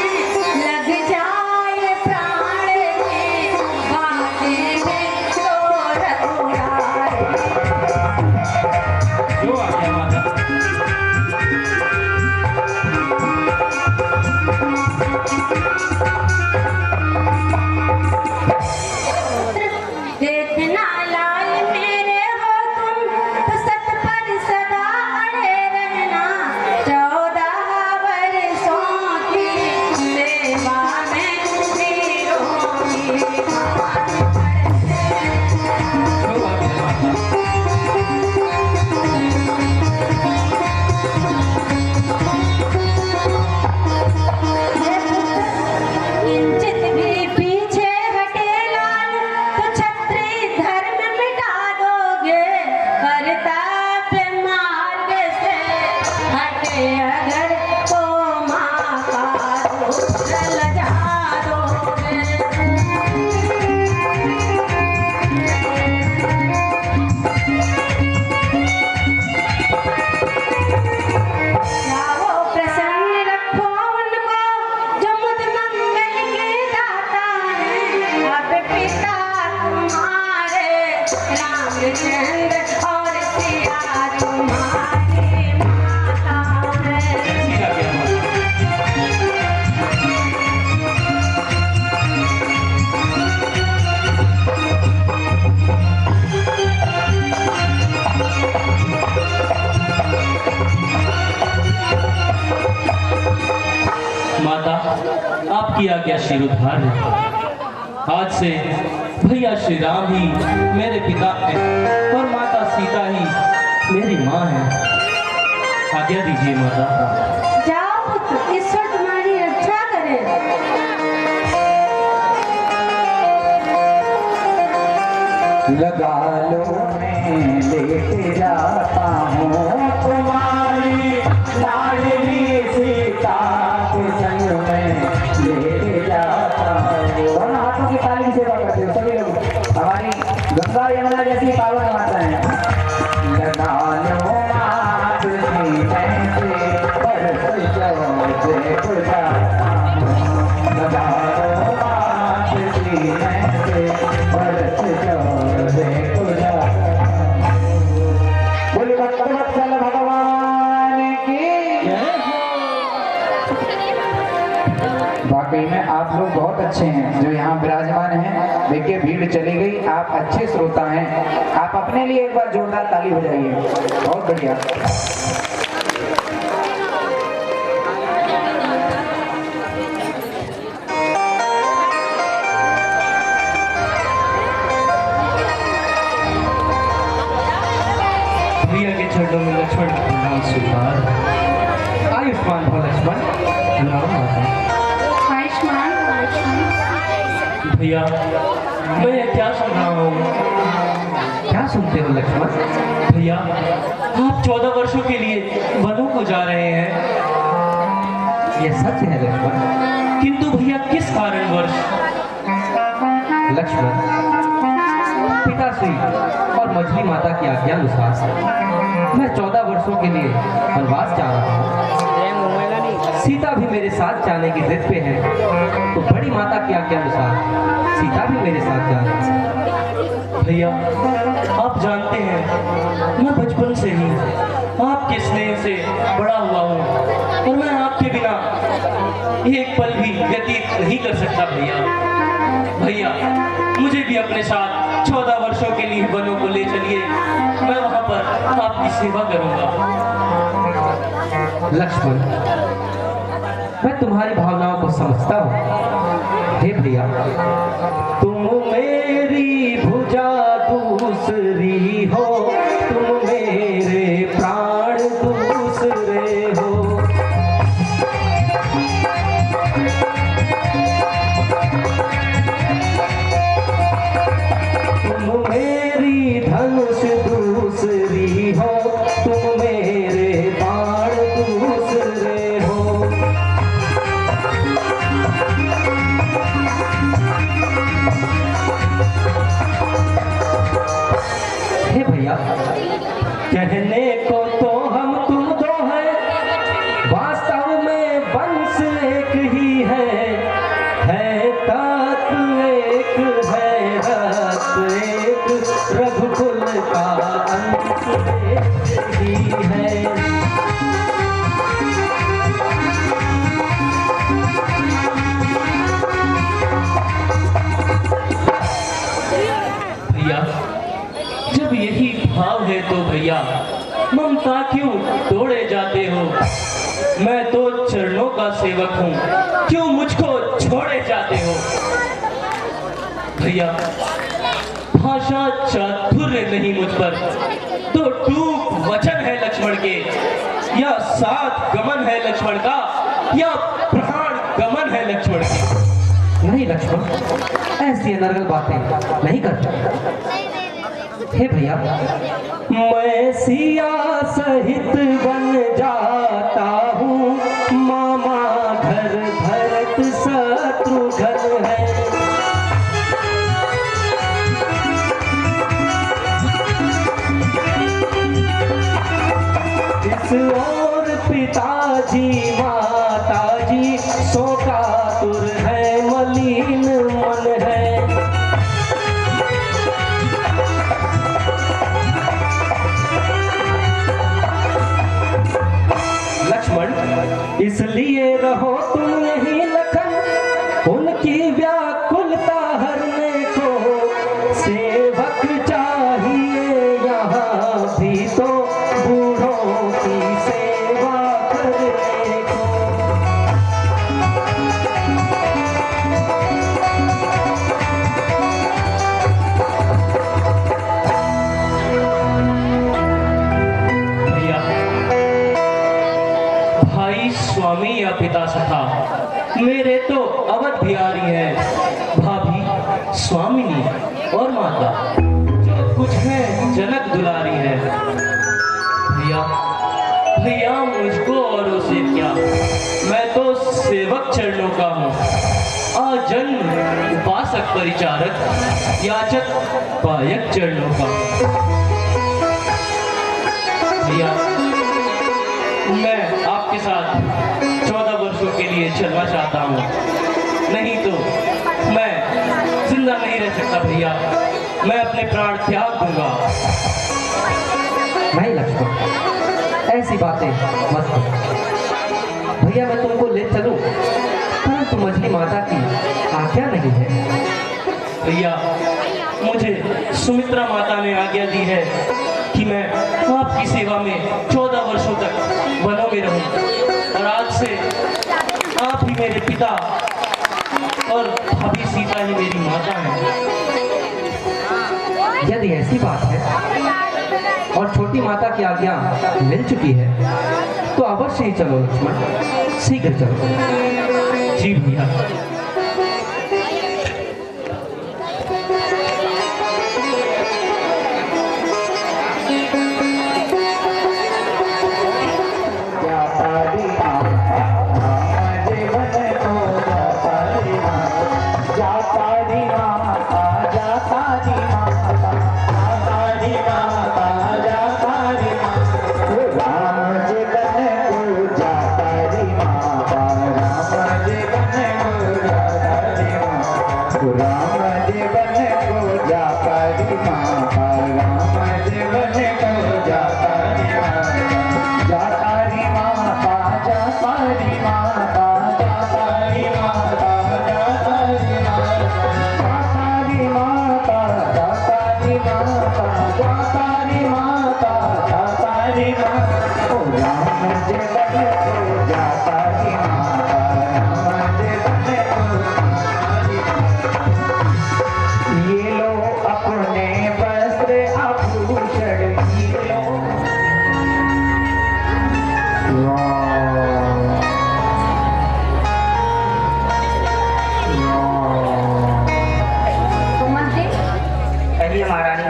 लग जाए प्राण में बाटे में तो रघुराई। जो आ गया माता। देखना लाल मेरे हो तुम, तो सत पर सदा अड़े रहना, 14 वर्षों की सेवा में वीरों की मान पड़ते। जो आ गया माता। किंचित भी पीछे हटे लाल, तो क्षत्रिय धर्म मिटा दोगे, कर्तव्य मार्ग से हटे अगर तो माँ का दूर लजा दोगे। लाओ प्रसन्न रखो उनको, जो मुझ मंगल के दाता हैं, अब पिता तुम्हारे रामचंद्र और सिया तुम्हारी माता है। ठीक आ गया माता। माता, आपकी आज्ञा शिरोधार्य है। आज से भैया श्री राम ही मेरे पिता हैं और माता सीता ही मेरी माँ है। आज्ञा दीजिए माता। जाओ पुत्र, ईश्वर तुम्हारी रक्षा करे। लगा लो मैं लेके जाता हूँ तुम्हारी लाडली सीता के संग में लेके जाता हूँ। दोनों हाथों की ताली की सेवा करते हो सभी लोग, हमारी गंगा यमुना जैसी पावन माता है। लगा लो मात सीने से बरस जाओ पूजा, लगा लो मात सीने से बरस जाओ पूजा। बोले भक्तवत्सल भगवान की वाकई में आप लोग बहुत अच्छे हैं जो यहाँ विराजमान हैं। देखिए भीड़ चली गई, आप अच्छे श्रोता हैं। आप अपने लिए एक बार जोरदार ताली बजाइए, बहुत बढ़िया। भैया के चरणों में लक्ष्मण का नाम स्वीकार। आयुष्मान भव लक्ष्मण। प्रणाम माता। आयुष्मान भैया, मैं ये क्या सुन रहा हूँ? क्या सुनते हो लक्ष्मण? भैया, आप 14 वर्षों के लिए वनों को जा रहे हैं। ये सत्य है लक्ष्मण। किंतु भैया किस कारणवश? लक्ष्मण, पिताश्री और मछली माता की आज्ञा अनुसार मैं 14 वर्षों के लिए वनवास जा रहा हूँ। सीता भी मेरे साथ जाने की जिद पे है, तो बड़ी माता की आज्ञा अनुसार सीता भी मेरे साथ जा रही है। भैया, आप जानते हैं मैं बचपन से ही आपके स्नेह से बड़ा हुआ हूँ और मैं आपके बिना एक पल भी व्यतीत नहीं कर सकता। भैया, मुझे भी अपने साथ 14 वर्षों के लिए वनों को ले चलिए, मैं वहां पर आपकी सेवा करूंगा। लक्ष्मण, मैं तुम्हारी भावनाओं को समझता हूँ। हे भैया, तुम मेरी भुजा दूसरी हो, तुम मेरे प्राण दूसरे हो। तुम मेरी धनुष दूसरी हो, तुम मेरे बाण दूसरे हो। हे भैया, कहने को तो हम तुम दो हैं, वास्तव में वंश एक ही है तत्व एक है, रक्त एक, रघुकुल का अंश एक ही है। भैया, जब यही भाव है तो भैया ममता क्यों तोड़े जाते हो? मैं तो चरणों का सेवक हूँ, क्यों मुझको छोड़े जाते हो? भैया, भाषा चातुर्य नहीं मुझ पर, तो टूक वचन है लक्ष्मण के, या सात गमन है लक्ष्मण का, या प्राण गमन है लक्ष्मण के। नहीं लक्ष्मण, ऐसी अनर्गल बातें नहीं करता। हे भैया, मैं सिया सहित बन जाता हूँ, मामा घर भरत शत्रुघ्न है। इस ओर पिताजी माताजी शोकातुर है, मलिन मन है। लक्ष्मण, इसलिए रहो तुम यहीं लखन, उनकी व्याकुलता हरने को। सेवक चाहिए यहाँ भी तो बूढ़ों की सेवा करने को। भाई स्वामी या पिता सखा, मेरे तो अवध बिहारी है, भाभी स्वामिनी और माता जो कुछ है जनक दुलारी है। भैया, भैया मुझको औरों से क्या, मैं तो सेवक चरणों का हूँ, आजन उपासक परिचारक याचक पायक चरणों का। भैया, मैं आपके साथ 14 वर्षों के लिए चलना चाहता हूँ, नहीं तो मैं जिंदा नहीं रह सकता। भैया, मैं अपने प्राण त्याग दूंगा। नहीं लक्ष्मण, ऐसी बातें मत करो। भैया, मैं तुमको ले चलूं, परंतु मछली माता की आज्ञा नहीं है। भैया, मुझे सुमित्रा माता ने आज्ञा दी है कि मैं आपकी सेवा में 14 वर्षों तक वनों में रहूं, और आज से आप ही मेरे पिता और भाभी सीता ही मेरी माता है। यदि ऐसी बात है और छोटी माता की आज्ञा मिल चुकी है, तो अवश्य ही चलो लक्ष्मण, शीघ्र चलो। जी भैया। जाता मुझे बन को जाता ही मुझे बन को ये लो अपने वस्त्र आभूषण ये लो सुमन जी कहिए महारानी।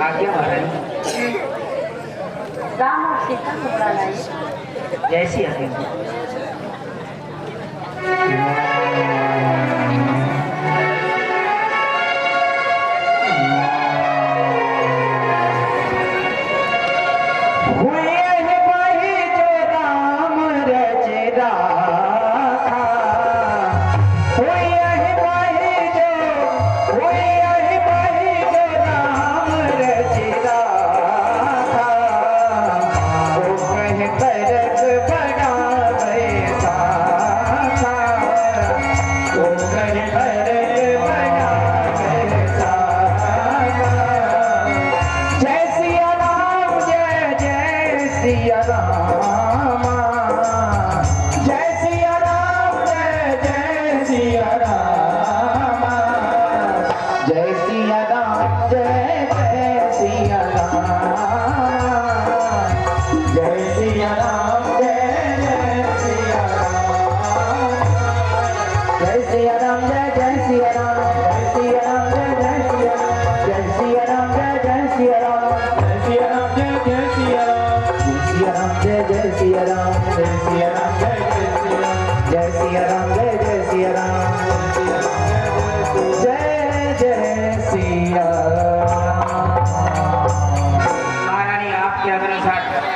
आज्ञा महारानी। राम और सीता को बुला लाइए। जैसी आज्ञा।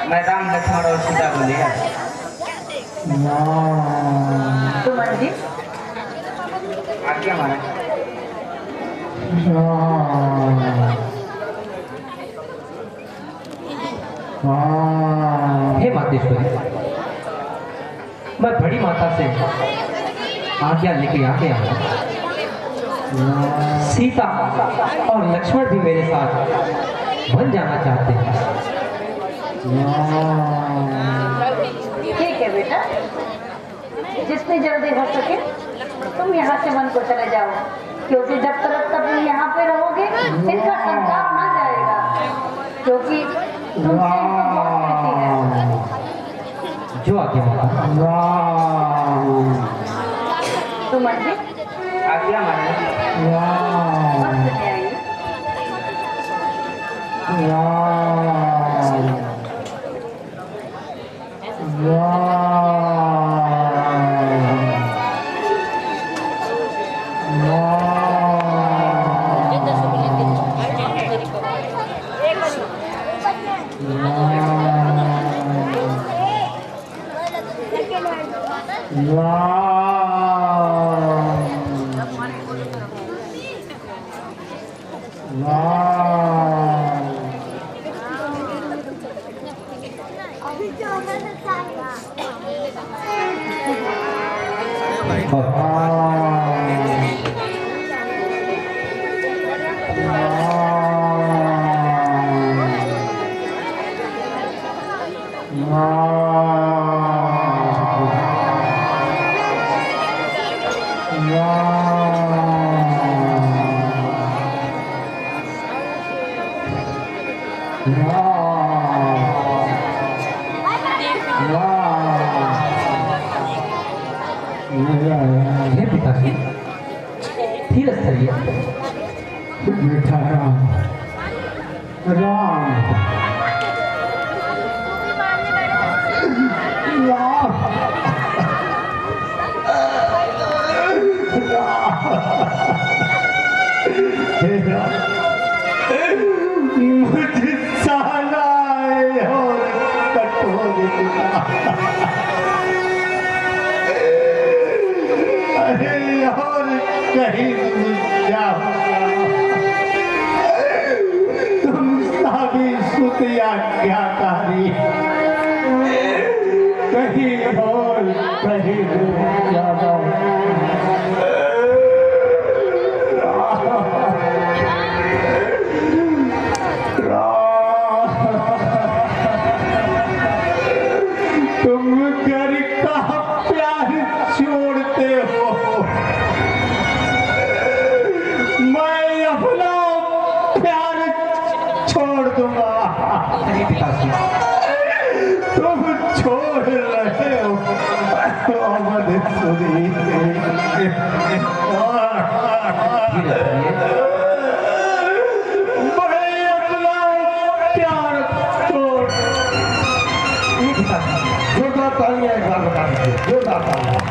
मैं राम लक्ष्मण और सीता को ले आया। सुमन जी आज्ञा महाराज। हे मातेश्वरी, मैं बड़ी माता से आज्ञा लेके आ गया हूँ। सीता और लक्ष्मण भी मेरे साथ बन जाना चाहते हैं। ठीक है बेटा, जितनी जल्दी हो सके तुम यहाँ से मन को चले जाओ, क्योंकि जब तक तुम यहाँ पे रहोगे इनका संताप ना जाएगा, क्योंकि तुमसे इनको बहुत प्रीति है। जो आगे माता। सुमन जी आज्ञा महाराज। वक्त ले आइए। हे पिताजी, धीरज धरिए। बेटा राम, राम, मुझे साला और कटोरे अरे और कहीं तुम साबी सुतिया क्या कारी कहीं और कहीं ज्यादा पिताश्री। तुम छोड़ रहे हो अवध सुरी। धीरे धीरे मैं अपना प्यार छोड़। पिताश्री जोरदार तालियां एक बार बता दीजिए, जोरदार तालियां।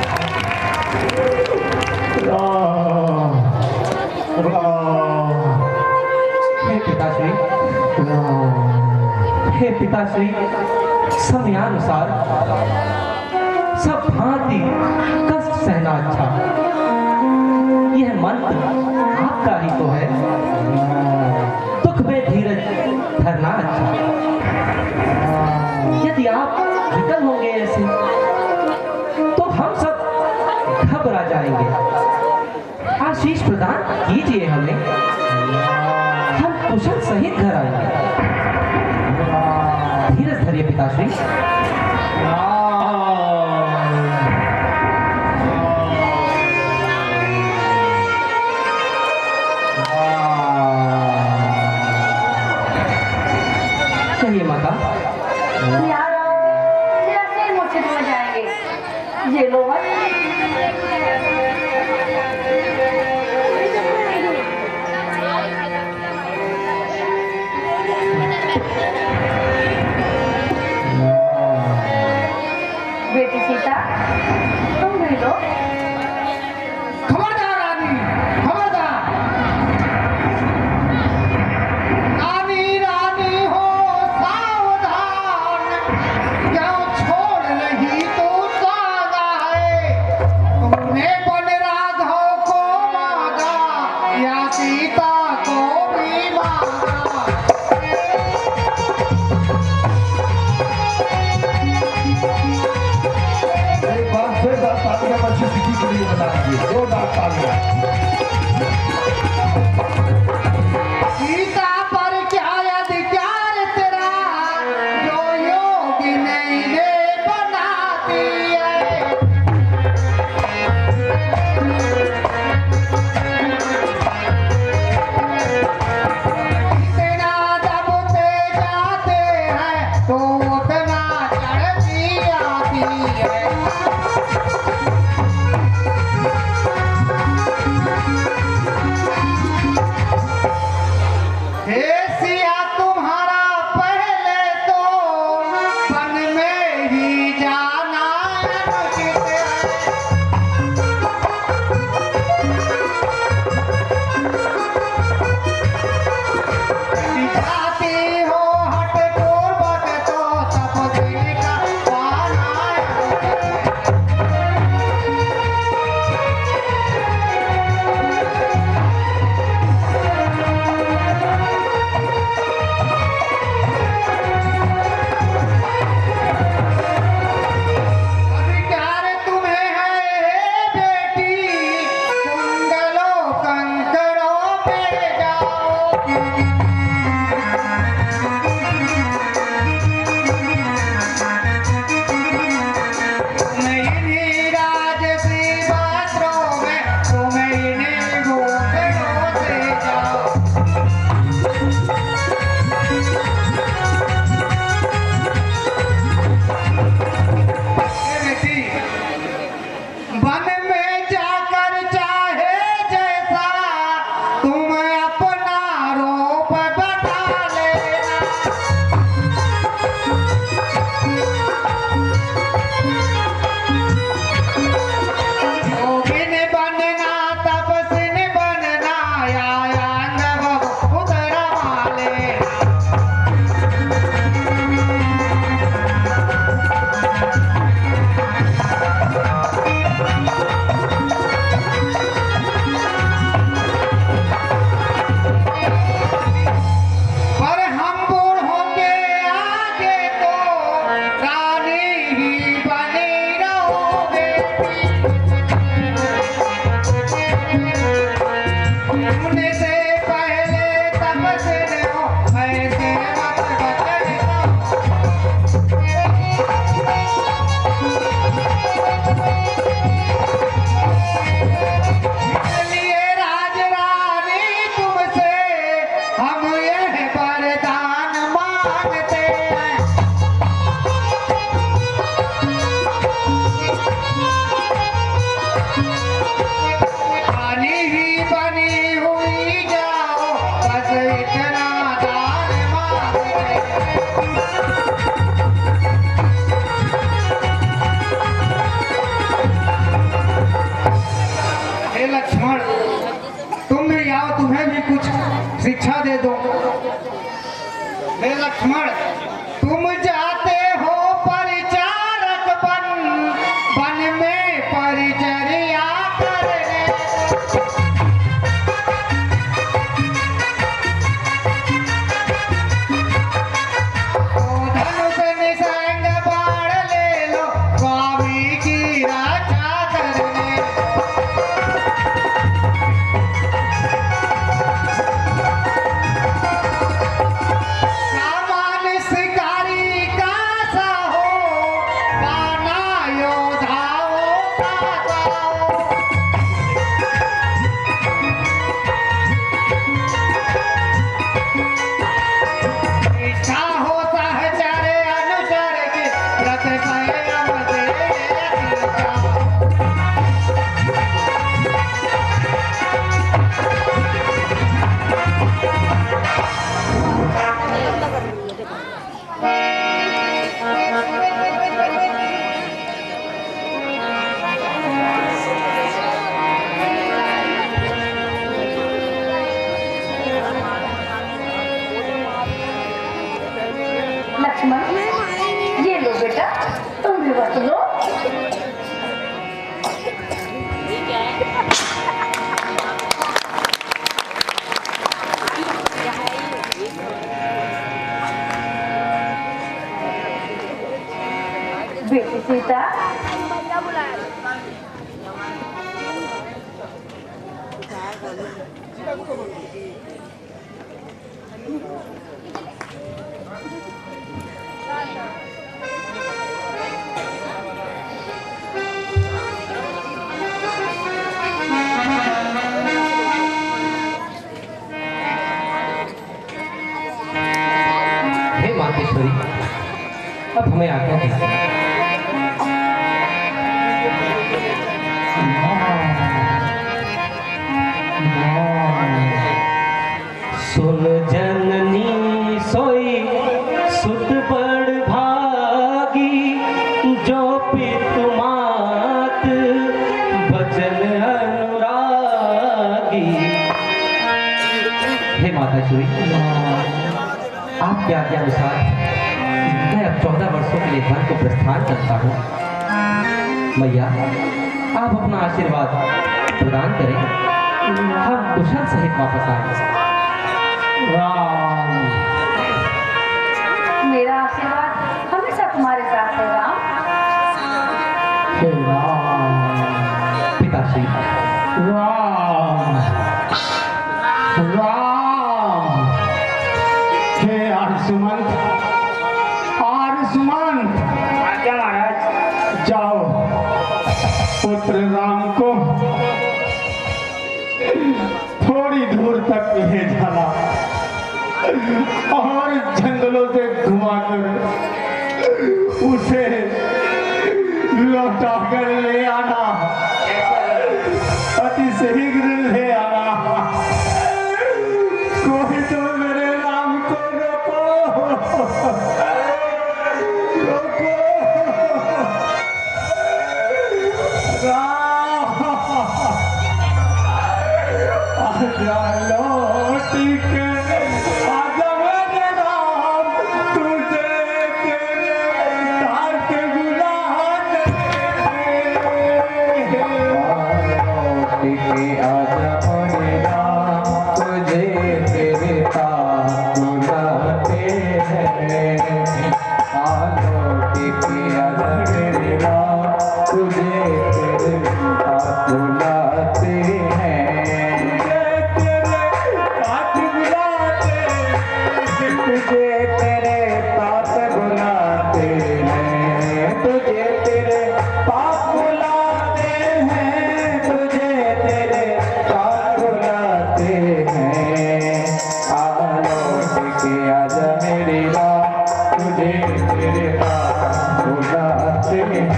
हे पिताश्री, हे पिताश्री, समयानुसार सब भांति कष्ट सहना अच्छा। यह मंत्र आपका ही तो है। दुख में धीरज धरना अच्छा। यदि आप विकल होंगे ऐसे तो हम सब घबरा जाएंगे। आशीष प्रदान कीजिए हमें, हम कुशल सहित घर आएंगे। धीरज धरिए पिताश्री। कहिए माता। यार कैसे मूर्छित हो जाएंगे ये लोग। बेटी सीता तुम भी लो। खबरदार रानी, खबरदार। रानी रानी हो सावधान, क्यों छोड़ रही तू सादा है। तूने लक्ष्मण तुम जाते हो परिचारक वन में परिचर्या करने। तो धनुष निसंग बाण ले लो स्वामी की रक्षा करने। सामान्य शिकारी का सा हो, बाना योद्धाओं का गाओ। इच्छा हो सहचर अनुचर के व्रत संयम से दीक्षा। लक्ष्मण ये लो बेटा, तुम भी वक्त लो। बेटी सीता, हे मातेश्वरी, अब हमें आज्ञा दीजिए। सुन जननी सोई सुत बड़ भागी, जो पितु मात बचन अनुरागी। हे माताश्री, आपके आज्ञा अनुसार मैं अब 14 वर्षों के लिए वन को प्रस्थान करता हूँ। मैया, आप अपना आशीर्वाद प्रदान करें, हम कुशल सहित वापस आए। राम मेरा आशीर्वाद हमेशा तुम्हारे साथ है राम। हे राम पिताश्री, राम राम हे आयुष्मंत आयुष्मंत, आज्ञा महाराज। जाओ पुत्र राम को थोड़ी दूर तक ले जाना और जंगलों से घुमाकर उसे लौटा कर ले आना, अति शीघ्र ले आना। कोई तो मेरे राम को रोको, रोको राम, आजा लौट के, आजा मेरे राम, तुझे तेरे तात बुलाते हैं।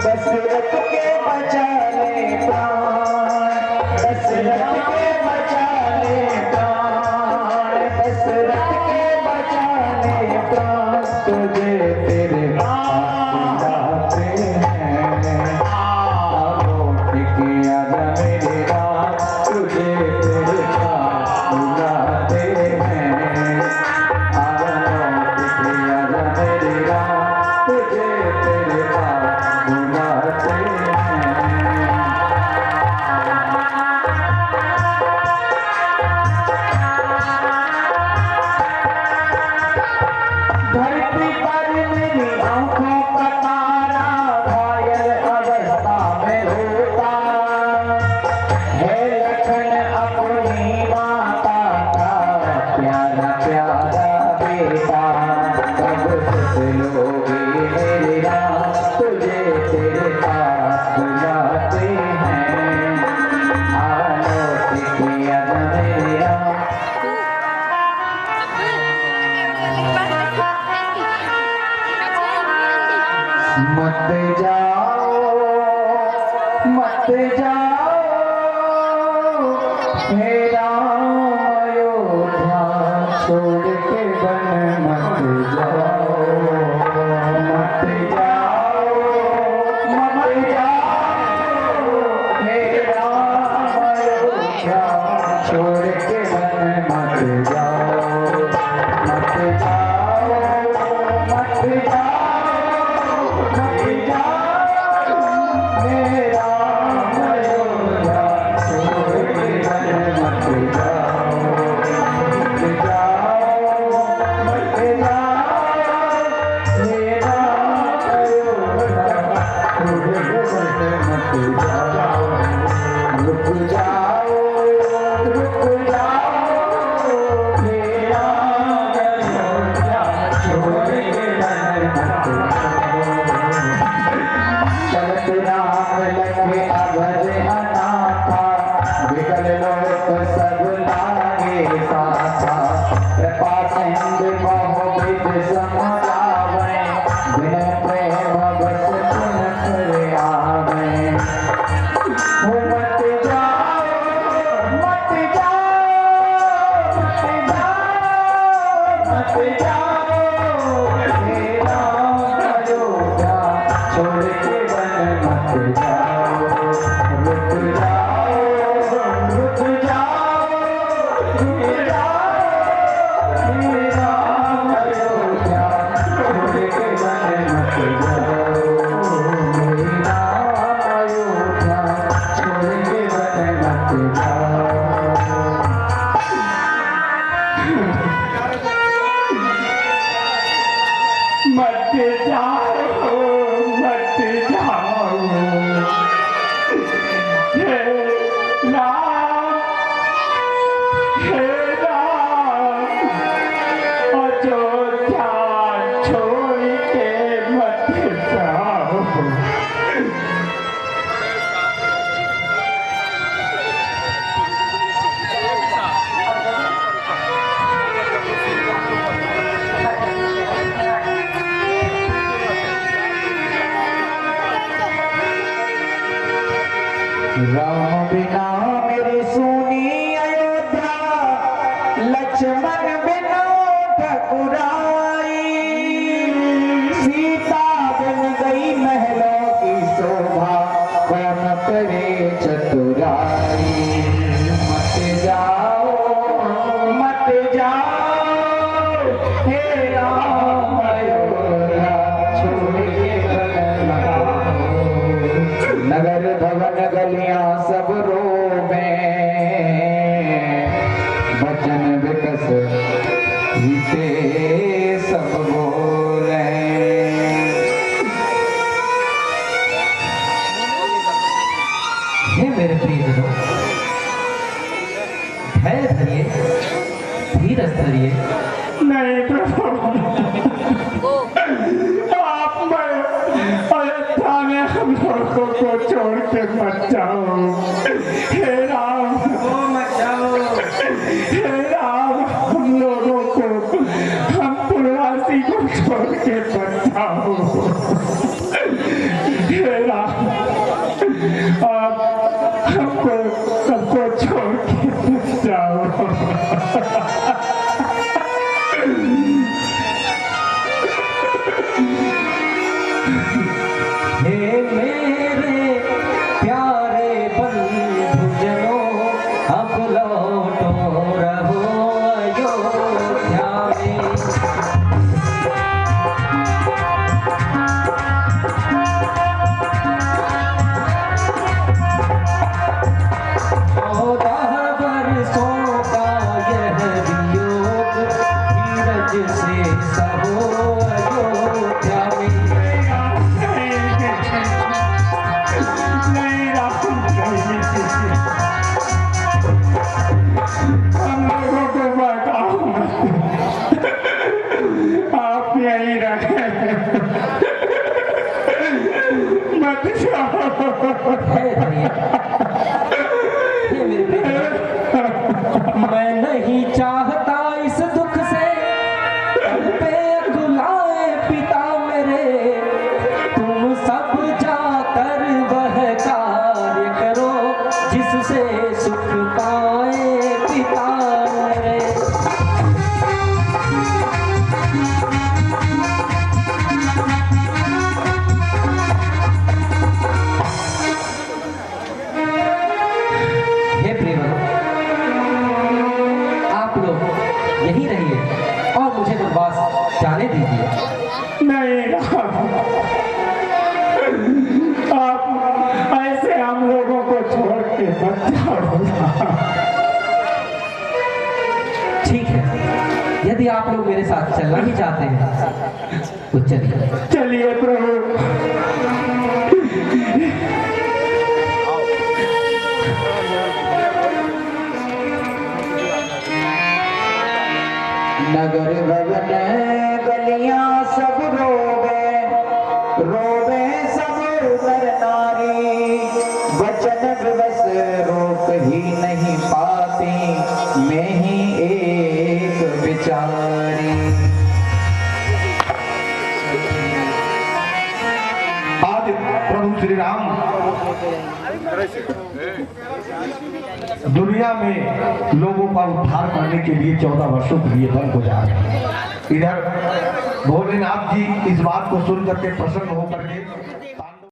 दशरथ के बचाने प्राण मत जाओ मत जाओ हे राम अयोध्या छोड़ के वन मत जाओ मत जाओ मत जाओ हे राम अयोध्या छोड़ के वन मत जाओ मत जाओ मत जाओ राम बिना मेरी सुनी अयोध्या लक्ष्मण बिना ठकुराई सीता बन गई महलों की शोभा कौन करे चतुराई मत जाओ हे राम अयोध्या छोड़ के नगर भवन गलियां सब रोवे बचन विकस जीते सब बोले हे मेरे प्रियजनों, धैर्य धरिए, धीरज धरिए। नहीं प्रभु, आप मैं अयोध्या में हम लोगों को छोड़ के मत जाओ। हे राम मत जाओ। हे राम, हम लोगों को, हम पुरवासी को छोड़ के मत जाओ। हे राम, आप हमको सबको छोड़ के मत जाओ। हे मेरे प्यारे बंधुजनों, अब लौटो रहो अयोध्या में। वर्षों का यह वियोग धीरज से सहो अयोध्या में। हम लोगों को बताओ, आप यहीं रहे, मत जाओ। मैं नहीं चाहता इस दुख से पे अकुलाए पिता मेरे, तुम आप ऐसे हम लोगों को छोड़ के मत जाओ। ठीक है, यदि आप लोग मेरे साथ चलना ही चाहते हैं तो चलिए। चलिए प्रभु। नगर भवन गलियां सब रोवे, रोवे सब नर नारी, वचन विवश रोक ही नहीं पाती, मैं ही एक बिचारी। आज प्रभु श्री राम दुनिया में लोगों का उद्धार करने के लिए 14 वर्षों के लिए वन को जा रहे हैं। इधर भोलेनाथ जी इस बात को सुन करके प्रसन्न होकर के